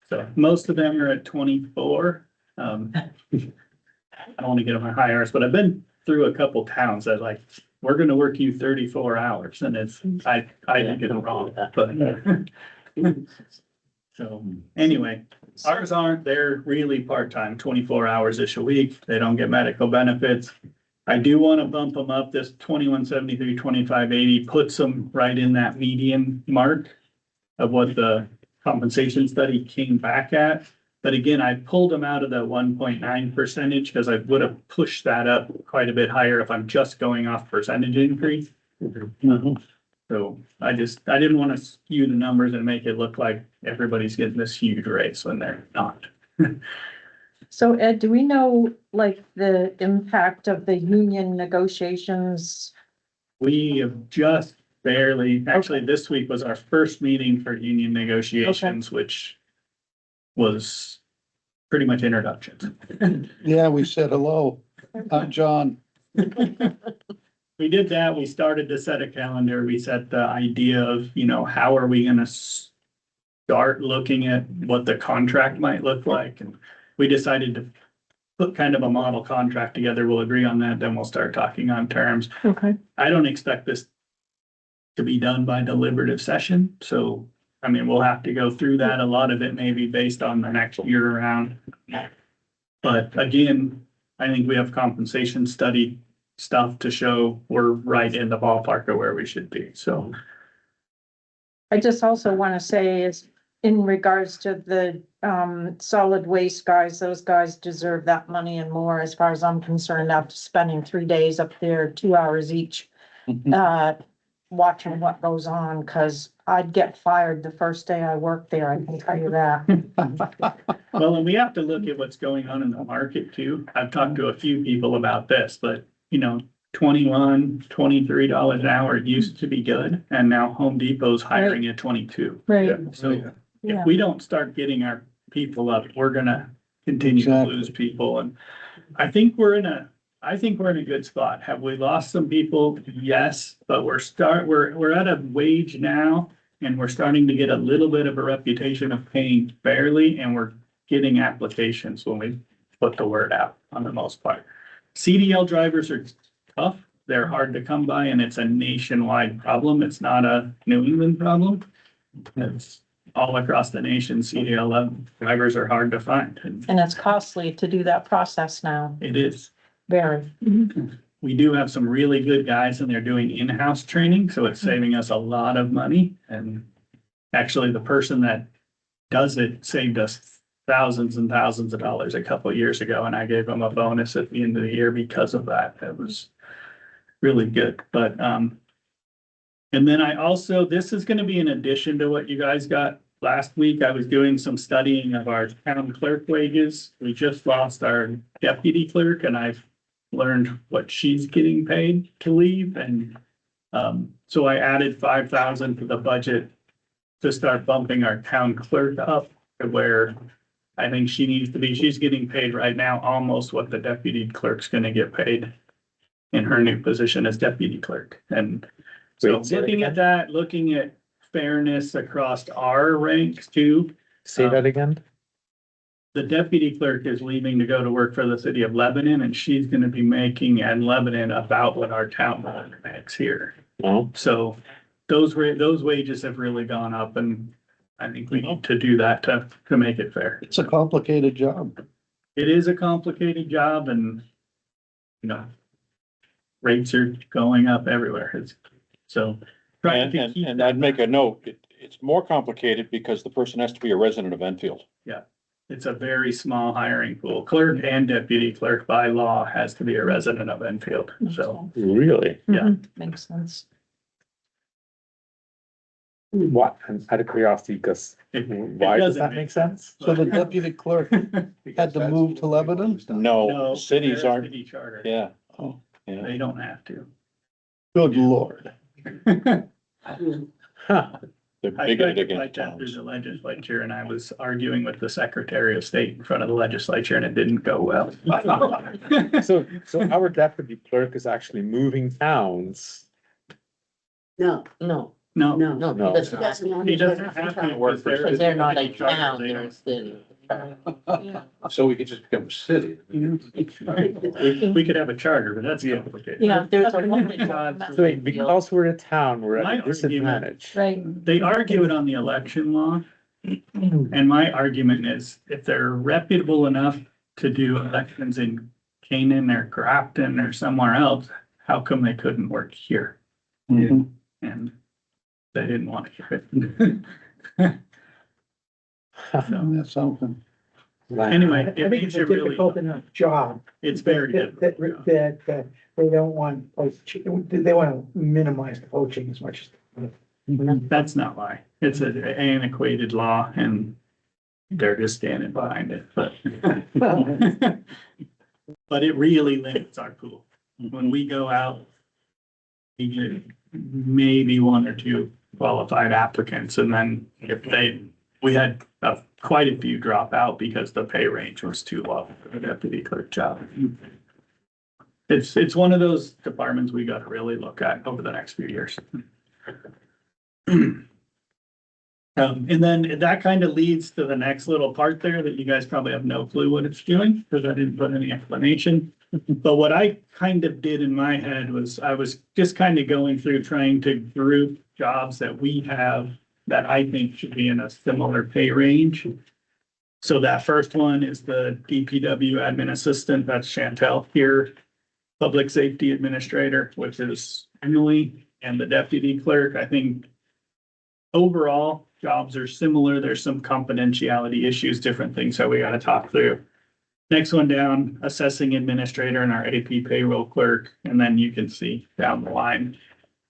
So most of them are at 24. I don't want to get them high hours, but I've been through a couple towns that like, we're gonna work you 34 hours, and it's, I think it's wrong, but. So anyway, ours aren't, they're really part-time, 24 hours-ish a week. They don't get medical benefits. I do want to bump them up. This 2173, 2580 puts them right in that median mark of what the compensation study came back at. But again, I pulled them out of that 1.9 percentage because I would have pushed that up quite a bit higher if I'm just going off percentage increase. So I didn't want to skew the numbers and make it look like everybody's getting this huge raise when they're not. So Ed, do we know like the impact of the union negotiations? We have just barely, actually, this week was our first meeting for union negotiations, which was pretty much introductions. Yeah, we said hello. I'm John. We did that. We started to set a calendar. We set the idea of, how are we gonna start looking at what the contract might look like? And we decided to put kind of a model contract together. We'll agree on that, then we'll start talking on terms. Okay. I don't expect this to be done by deliberative session, so, we'll have to go through that. A lot of it may be based on the next year around. But again, I think we have compensation study stuff to show we're right in the ballpark of where we should be, so. I just also want to say is in regards to the solid waste guys, those guys deserve that money and more as far as I'm concerned after spending 3 days up there, 2 hours each. Watching what goes on, cause I'd get fired the first day I worked there, I can tell you that. Well, and we have to look at what's going on in the market too. I've talked to a few people about this, but $21, $23 an hour used to be good, and now Home Depot's hiring at 22. Right. So Yeah. if we don't start getting our people up, we're gonna continue to Exactly. lose people, and I think we're in a good spot. Have we lost some people? Yes, but we're at a wage now, and we're starting to get a little bit of a reputation of paying fairly, and we're getting applications when we put the word out on the most part. CDL drivers are tough. They're hard to come by, and it's a nationwide problem. It's not a New England problem. all across the nation, CDL drivers are hard to find, and And it's costly to do that process now, it is. very. We do have some really good guys and they're doing in-house training, so it's saving us a lot of money. And actually, the person that does it saved us thousands and thousands of dollars a couple of years ago, and I gave them a bonus at the end of the year because of that. It was really good, but, and then I also, this is gonna be in addition to what you guys got last week. I was doing some studying of our town clerk wages. We just lost our deputy clerk and I've learned what she's getting paid to leave, and so I added 5,000 to the budget to start bumping our town clerk up to where I think she needs to be. She's getting paid right now almost what the deputy clerk's gonna get paid in her new position as deputy clerk. And so Wait, say that looking at that, looking at fairness across our ranks too, Say that again? the deputy clerk is leaving to go to work for the city of Lebanon, and she's gonna be making in Lebanon about what our town clerk makes here. No. So those wages have really gone up, and I think we need to do that to make it fair. It's a complicated job. It is a complicated job and, you know, rates are going up everywhere. So trying to keep And I'd make a note, it's more complicated because the person has to be a resident of Enfield. it's a very small hiring pool. Clerk and deputy clerk by law has to be a resident of Enfield, so. Really? Yeah. Makes sense. What, out of curiosity, because why does doesn't that make sense? So the deputy clerk had to move to Lebanon? No, No, cities they're aren't, city charter. yeah, Oh, yeah. They don't have to. good lord. Huh. They're I tried bigoted to against fight that through towns. the legislature and I was arguing with the Secretary of State in front of the legislature and it didn't go well. So our deputy clerk is actually moving towns. No, No, no, No. he doesn't have to, he doesn't have to work for. because they're not a town, they're a city. So we could just become a city. We could have a charter, but that's complicated. Yeah. There's a lot of jobs. So wait, because we're a town, we're My at a disadvantage. Right. They argue it on the election law. And my argument is if they're reputable enough to do elections in Canaan or Grafton or somewhere else, how come they couldn't work here? Mhm. And they didn't want to hear it. So, That's something. anyway, I it think it's makes a it really, difficult enough job. it's very that- difficult. That they don't want, they want to minimize the poaching as much as. That's not why. It's an antiquated law and they're just standing behind it, but. But it really limits our pool. When we go out, we get maybe one or two qualified applicants, and then we had quite a few drop out because the pay range was too low for the deputy clerk job. It's one of those departments we gotta really look at over the next few years. And then that kind of leads to the next little part there that you guys probably have no clue what it's doing, because I didn't put any explanation. But what I kind of did in my head was I was just kind of going through trying to group jobs that we have that I think should be in a similar pay range. So that first one is the DPW admin assistant, that's Chantel here. Public safety administrator, which is Emily, and the deputy clerk. I think overall, jobs are similar. There's some confidentiality issues, different things that we gotta talk through. Next one down, assessing administrator and our AP payroll clerk, and then you can see down the line,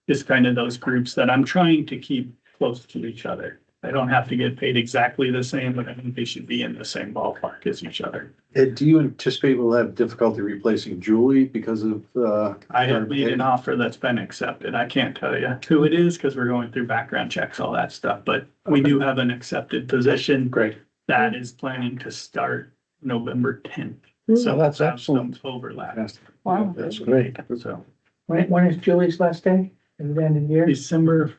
just kind of those groups that I'm trying to keep close to each other. They don't have to get paid exactly the same, but I think they should be in the same ballpark as each other. Ed, do you anticipate we'll have difficulty replacing Julie because of, I have made an offer that's been accepted. I can't tell you who it is because we're going through background checks, all that stuff, but we do have an accepted position Great. that is planning to start November 10th. So that's have some excellent. overlap, Wow. That's great. so When is Julie's last day? At the end of the year? December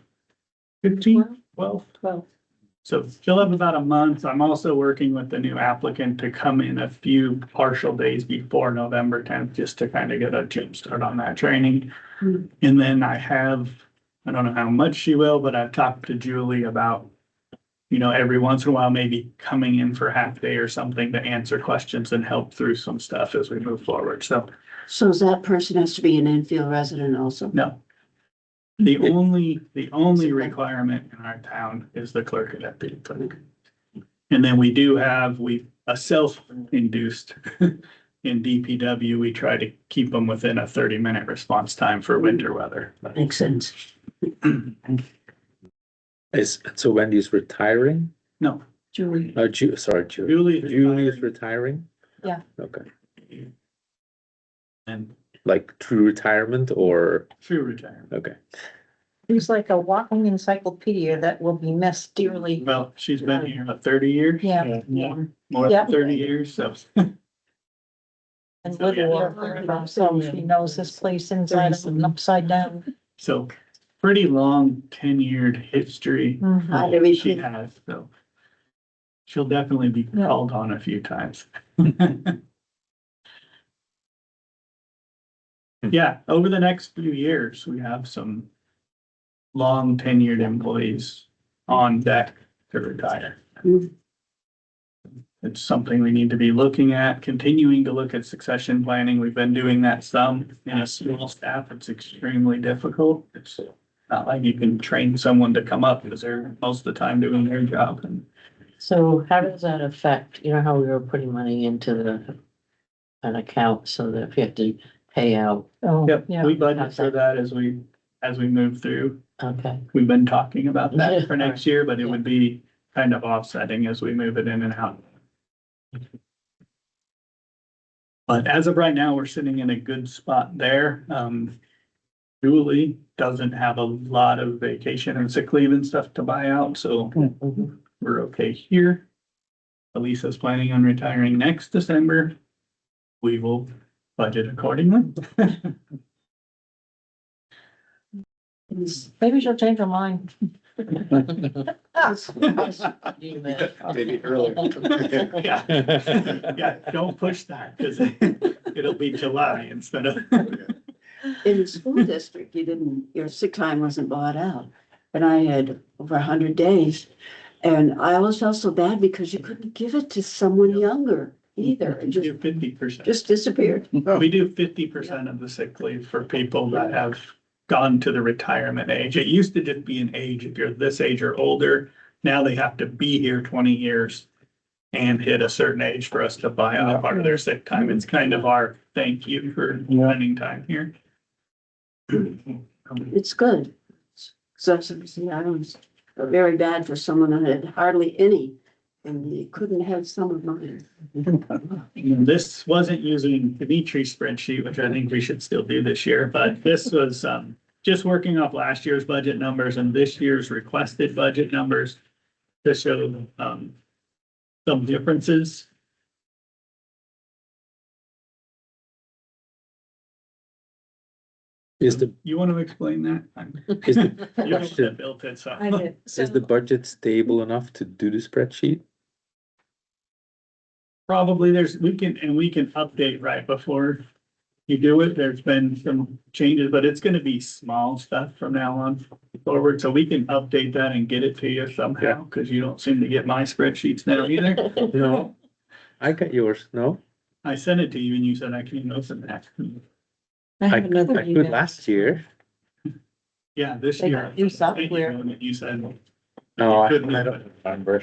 15th, 12th. 12. So she'll have about a month. I'm also working with the new applicant to come in a few partial days before November 10th, just to kind of get a jump start on that training. And then I don't know how much she will, but I've talked to Julie about you know, every once in a while, maybe coming in for a half day or something to answer questions and help through some stuff as we move forward. So, So that person has to be an Enfield resident also? no. The only requirement in our town is the clerk of deputy clerk. And then we do have, a self-induced in DPW, we try to keep them within a 30-minute response time for winter weather. Makes sense. So Wendy's retiring? No, Julie, Julie. Julie. Julie is retiring? Yeah. Okay, And like true retirement or, through retirement. okay. He's like a walking encyclopedia that will be missed dearly. Well, she's been here about 30 years. Yeah. More Yeah. than 30 years, so. And lived here, so she knows this place inside out and upside down. So pretty long tenured history How do we she feel? has, so. She'll definitely be Yeah. called on a few times. Yeah, over the next few years, we have some long tenured employees on deck to retire. Mm. It's something we need to be looking at, continuing to look at succession planning. We've been doing that some in a small staff. It's extremely difficult. It's not like you can train someone to come up because they're most of the time doing their job. And So how does that affect, you know, how we were putting money into an account so that if you have to pay out, Oh, yep, yeah. we budget for that as we move through. okay, We've been talking about that for Yeah. next year, but it would be kind of offsetting as we move it in and out. But as of right now, we're sitting in a good spot there. Julie doesn't have a lot of vacation and sick leave and stuff to buy out, so we're okay here. Elisa's planning on retiring next December. We will budget accordingly. Maybe she'll change her mind. Maybe earlier. Yeah, yeah, don't push that, because it'll be July instead of. In the school district, your sick time wasn't bought out. And I had over 100 days. And I always felt so bad because you couldn't give it to someone younger either. It We just, do 50%. just disappeared. We do 50% of the sick leave for people that have gone to the retirement age. It used to just be an age, if you're this age or older, now they have to be here 20 years and hit a certain age for us to buy out part of their sick time. It's kind of our thank you for spending time here. It's good. So, I was very bad for someone that had hardly any, and you couldn't have some of mine. This wasn't using Dimitri's spreadsheet, which I think we should still do this year, but this was just working off last year's budget numbers and this year's requested budget numbers to show some differences. You want to explain that? Is the You're the one question, that built it, so. I did. So is the budget stable enough to do the spreadsheet? Probably we can update right before you do it. There's been some changes, but it's gonna be small stuff from now on forward, so we can update that and get it to you somehow, because you don't seem to get my spreadsheets now either. No, I got yours, no? I sent it to you and you said I can't open that. I have another I could email. last year. Yeah, this They year. got new software. And you said. No, I couldn't. don't remember.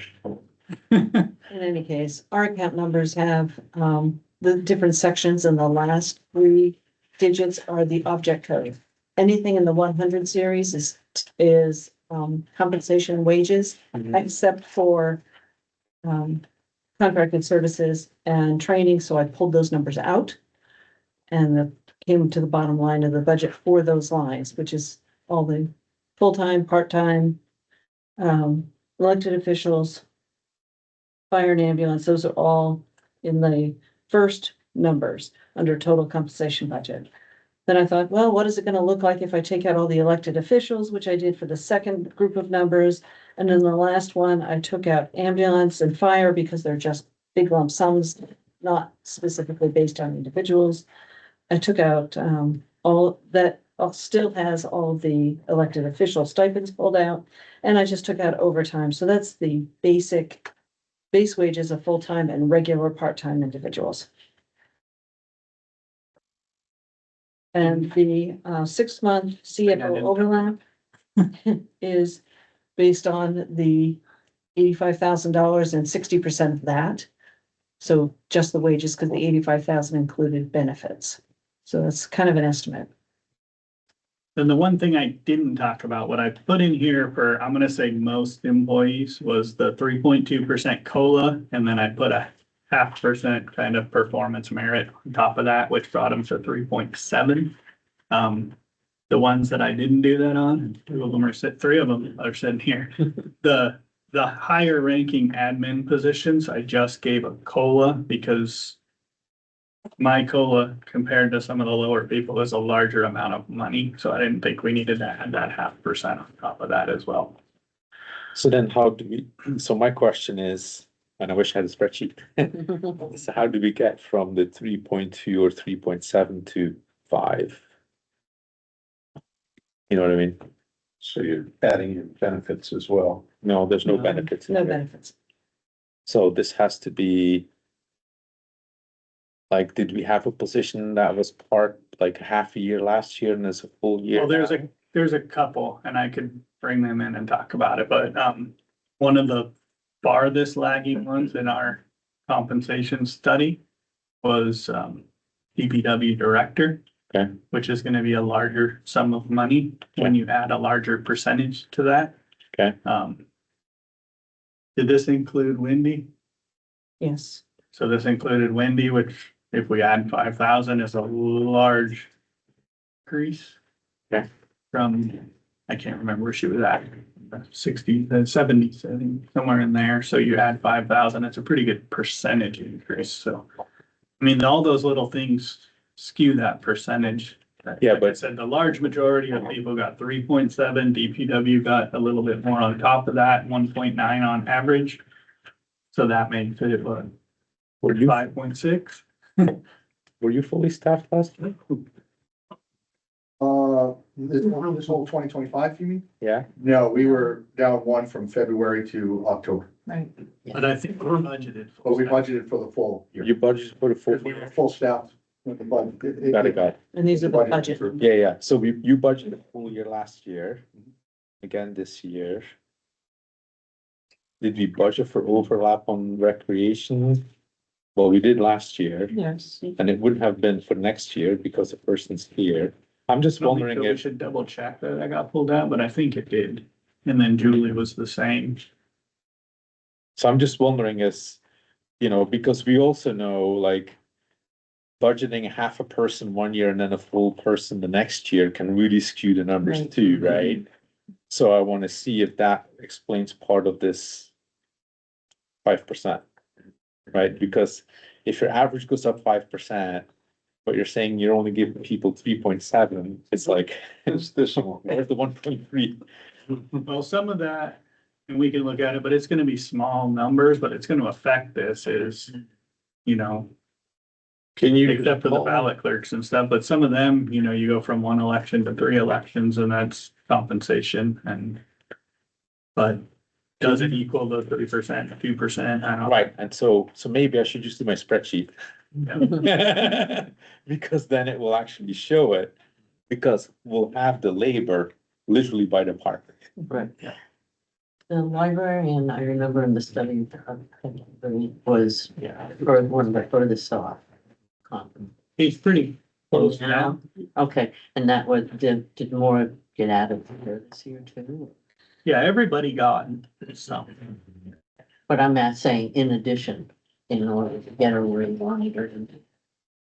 In any case, our account numbers have, the different sections and the last three digits are the object code. Anything in the 100 series is compensation wages, except for, contracted services and training, so I pulled those numbers out. And came to the bottom line of the budget for those lines, which is all the full-time, part-time, elected officials, fire and ambulance, those are all in the first numbers under total compensation budget. Then I thought, well, what is it gonna look like if I take out all the elected officials, which I did for the second group of numbers? And then the last one, I took out ambulance and fire because they're just big lump sums, not specifically based on individuals. I took out all that still has all the elected official stipends pulled out. And I just took out overtime. So that's the base wages of full-time and regular part-time individuals. And the 6-month CFO overlap is based on the $85,000 and 60% of that. So just the wages, because the 85,000 included benefits. So that's kind of an estimate. Then the one thing I didn't talk about, what I put in here for, I'm gonna say most employees, was the 3.2% COLA, and then I put a 0.5% kind of performance merit on top of that, which brought them to 3.7. The ones that I didn't do that on, 3 of them are sitting here. The higher ranking admin positions, I just gave a COLA because my COLA compared to some of the lower people is a larger amount of money, so I didn't think we needed to add that 0.5% on top of that as well. So then how do we, so my question is, and I wish I had a spreadsheet. So how do we get from the 3.2 or 3.7 to 5? You know what I mean? So you're adding in benefits as well. No, there's no No, benefits. in No here. benefits. So this has to be. Like, did we have a position that was part, like half a year last year and there's a full year? Well, now? there's a couple, and I could bring them in and talk about it, but, one of the farthest lagging ones in our compensation study was, DPW director. Okay. Which is gonna be a larger sum of money when you add a larger percentage to that. Okay. Did this include Wendy? Yes. So this included Wendy, which if we add 5,000 is a large increase. Okay. From, I can't remember where she was at, 60, 70, somewhere in there. So you add 5,000, it's a pretty good percentage increase. So, I mean, all those little things skew that percentage. Yeah, Like I but- said, the large majority of people got 3.7, DPW got a little bit more on top of that, 1.9 on average. So that made it what, Were you, 5.6? were you fully staffed last year? This whole 2025, you mean? Yeah, No, we were down one from February to October, Right. But I think we're budgeted. but we budgeted for the full year. you budgeted for the full. Because we were full staff with the budget. Got it. And these are the budget. Yeah, yeah. So you budgeted a full year last year, again this year. Did we budget for overlap on recreation? Well, we did last year, Yes. and it wouldn't have been for next year because the person's here. I'm just wondering We if, should double check that I got pulled out, but I think it did. And then Julie was the same. so I'm just wondering is, you know, because we also know like. Budgeting half a person one year and then a full person the next year can really skew the numbers Right. too, right? So I wanna see if that explains part of this 5%. Right, because if your average goes up 5%, but you're saying you're only giving people 3.7, it's like, It's this one. where's the 1.3? Well, some of that, and we can look at it, but it's gonna be small numbers, but it's gonna affect this is, you know, Can you? except for the ballot clerks and stuff, but some of them, you know, you go from 1 election to 3 elections and that's compensation and. But does it equal the 3%, 2%? I don't know. Right, and so maybe I should just do my spreadsheet. Yeah. Because then it will actually show it, because we'll have the labor literally by department. Right. The librarian, I remember in the study, was, one of the furthest off. He's pretty close now. Okay, and that was, did more get added there this year too? Yeah, everybody got something. But I'm not saying in addition, in order to get a reminder.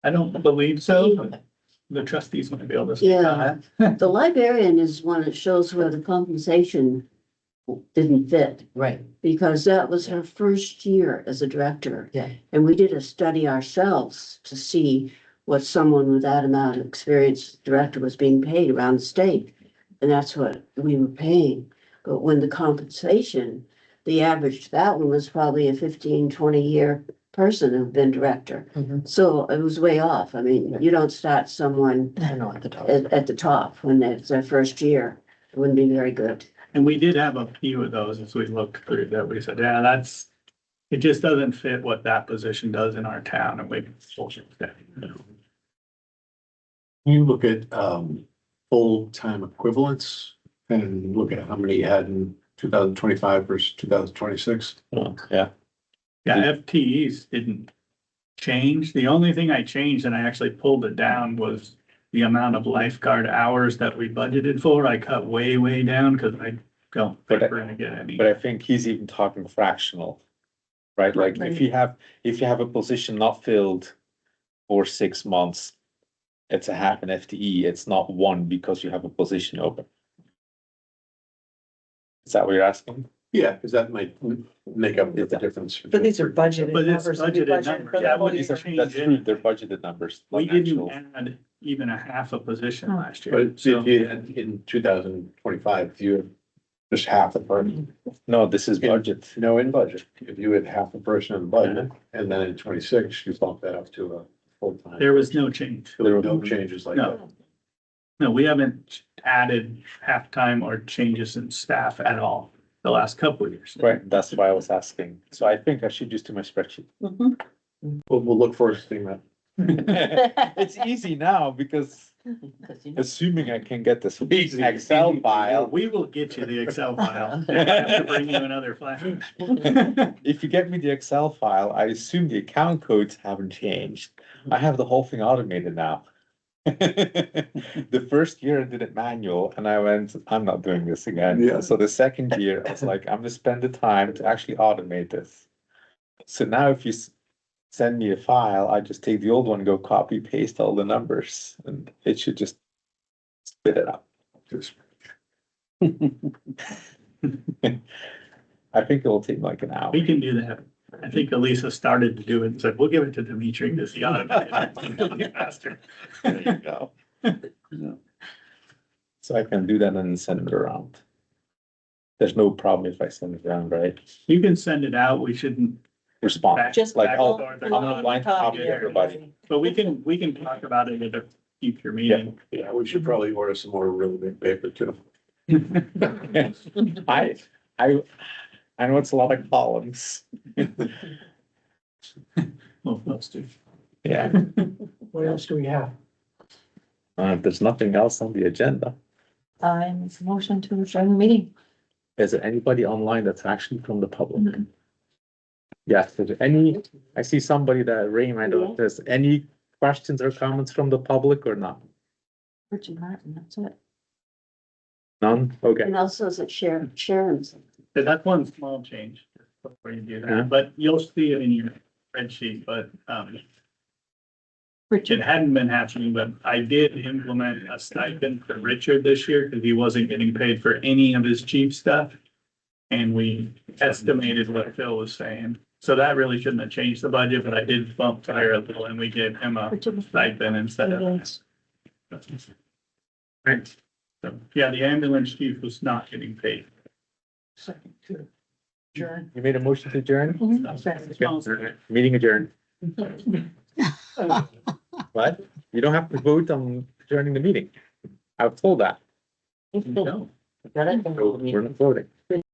I don't believe so, but the trustees might be able to. say Yeah. that. The librarian is one that shows where the compensation didn't fit, Right, because that was her first year as a director. yeah. And we did a study ourselves to see what someone with that amount of experience director was being paid around the state. And that's what we were paying. But when the compensation, the average, that one was probably a 15, 20 year person who'd been director. Mhm. So it was way off. I mean, you don't start someone I know at the top. at the top when it's their first year. It wouldn't be very good. And we did have a few of those as we looked through that we said, yeah, it just doesn't fit what that position does in our town and we. You look at, full-time equivalents and look at how many you had in 2025 versus 2026. Yeah, Yeah, FTEs didn't change. The only thing I changed, and I actually pulled it down, was the amount of lifeguard hours that we budgeted for. I cut way, way down because I don't think But I- we're gonna get any. but I think he's even talking fractional. Right, like if you have a position not filled for 6 months, it's a half an FTE, it's not one because you have a position open. Is that what you're asking? Yeah, because that might make up the difference. But these are budgeted But it's numbers. We budgeted budgeted numbers. for the Yeah, whole but year. these are- That's true, they're budgeted numbers. We not didn't actual. add even a half a position Hmm. last year. But So if you had in 2025, if you had just half a person, No, this is budget. no, in budget, if you had half a person in budget, and then in 26, you bump that up to a full-time. there was no change. There were no changes like that. No. No, we haven't added halftime or changes in staff at all the last couple of years. Right, that's why I was asking. So I think I should just do my spreadsheet. We'll look forward to seeing that. It's easy now because Because you know- assuming I can get this Easy. Excel file. We will get you the Excel file. I have to bring you another flash. If you get me the Excel file, I assume the account codes haven't changed. I have the whole thing automated now. The first year I did it manual and I went, I'm not doing this again. Yeah. So the second year, I was like, I'm gonna spend the time to actually automate this. So now if you send me a file, I just take the old one, go copy, paste all the numbers, and it should just spit it out. I think it will take like an hour. We can do that. I think Elisa started to do it and said, we'll give it to Dimitri because he automated it. It'll be faster. There you go. So I can do that and send it around. There's no problem if I send it around, right? You can send it out. We shouldn't, Respond, Just like, back I'll, door, I'm a blind copy to everybody. but we can talk about it at a future meeting. Yeah, we should probably order some more really big paper too. I know it's a lot of columns. Well, those two. Yeah, What else do we have? there's nothing else on the agenda. I'm motion to adjourn the meeting. Is there anybody online that's actually from the public? Yes, is there any, I see somebody that Raymond, if there's any questions or comments from the public or not? Richard Martin, that's it. None? Okay. And also is it Sharon's? So that's one small change before you do Yeah. that, but you'll see it in your spreadsheet, but, it Richard, hadn't been happening, but I did implement a stipend for Richard this year because he wasn't getting paid for any of his chief stuff. And we estimated what Phil was saying. So that really shouldn't have changed the budget, but I did bump Tyre a little and we gave him a Richard. stipend instead of. Yes. Right. So, yeah, the ambulance chief was not getting paid. Second to adjourn. You made a motion to adjourn? Mhm. Meeting adjourned. What? You don't have to vote on adjourning the meeting. I was told that. No. Got it? So we're not voting.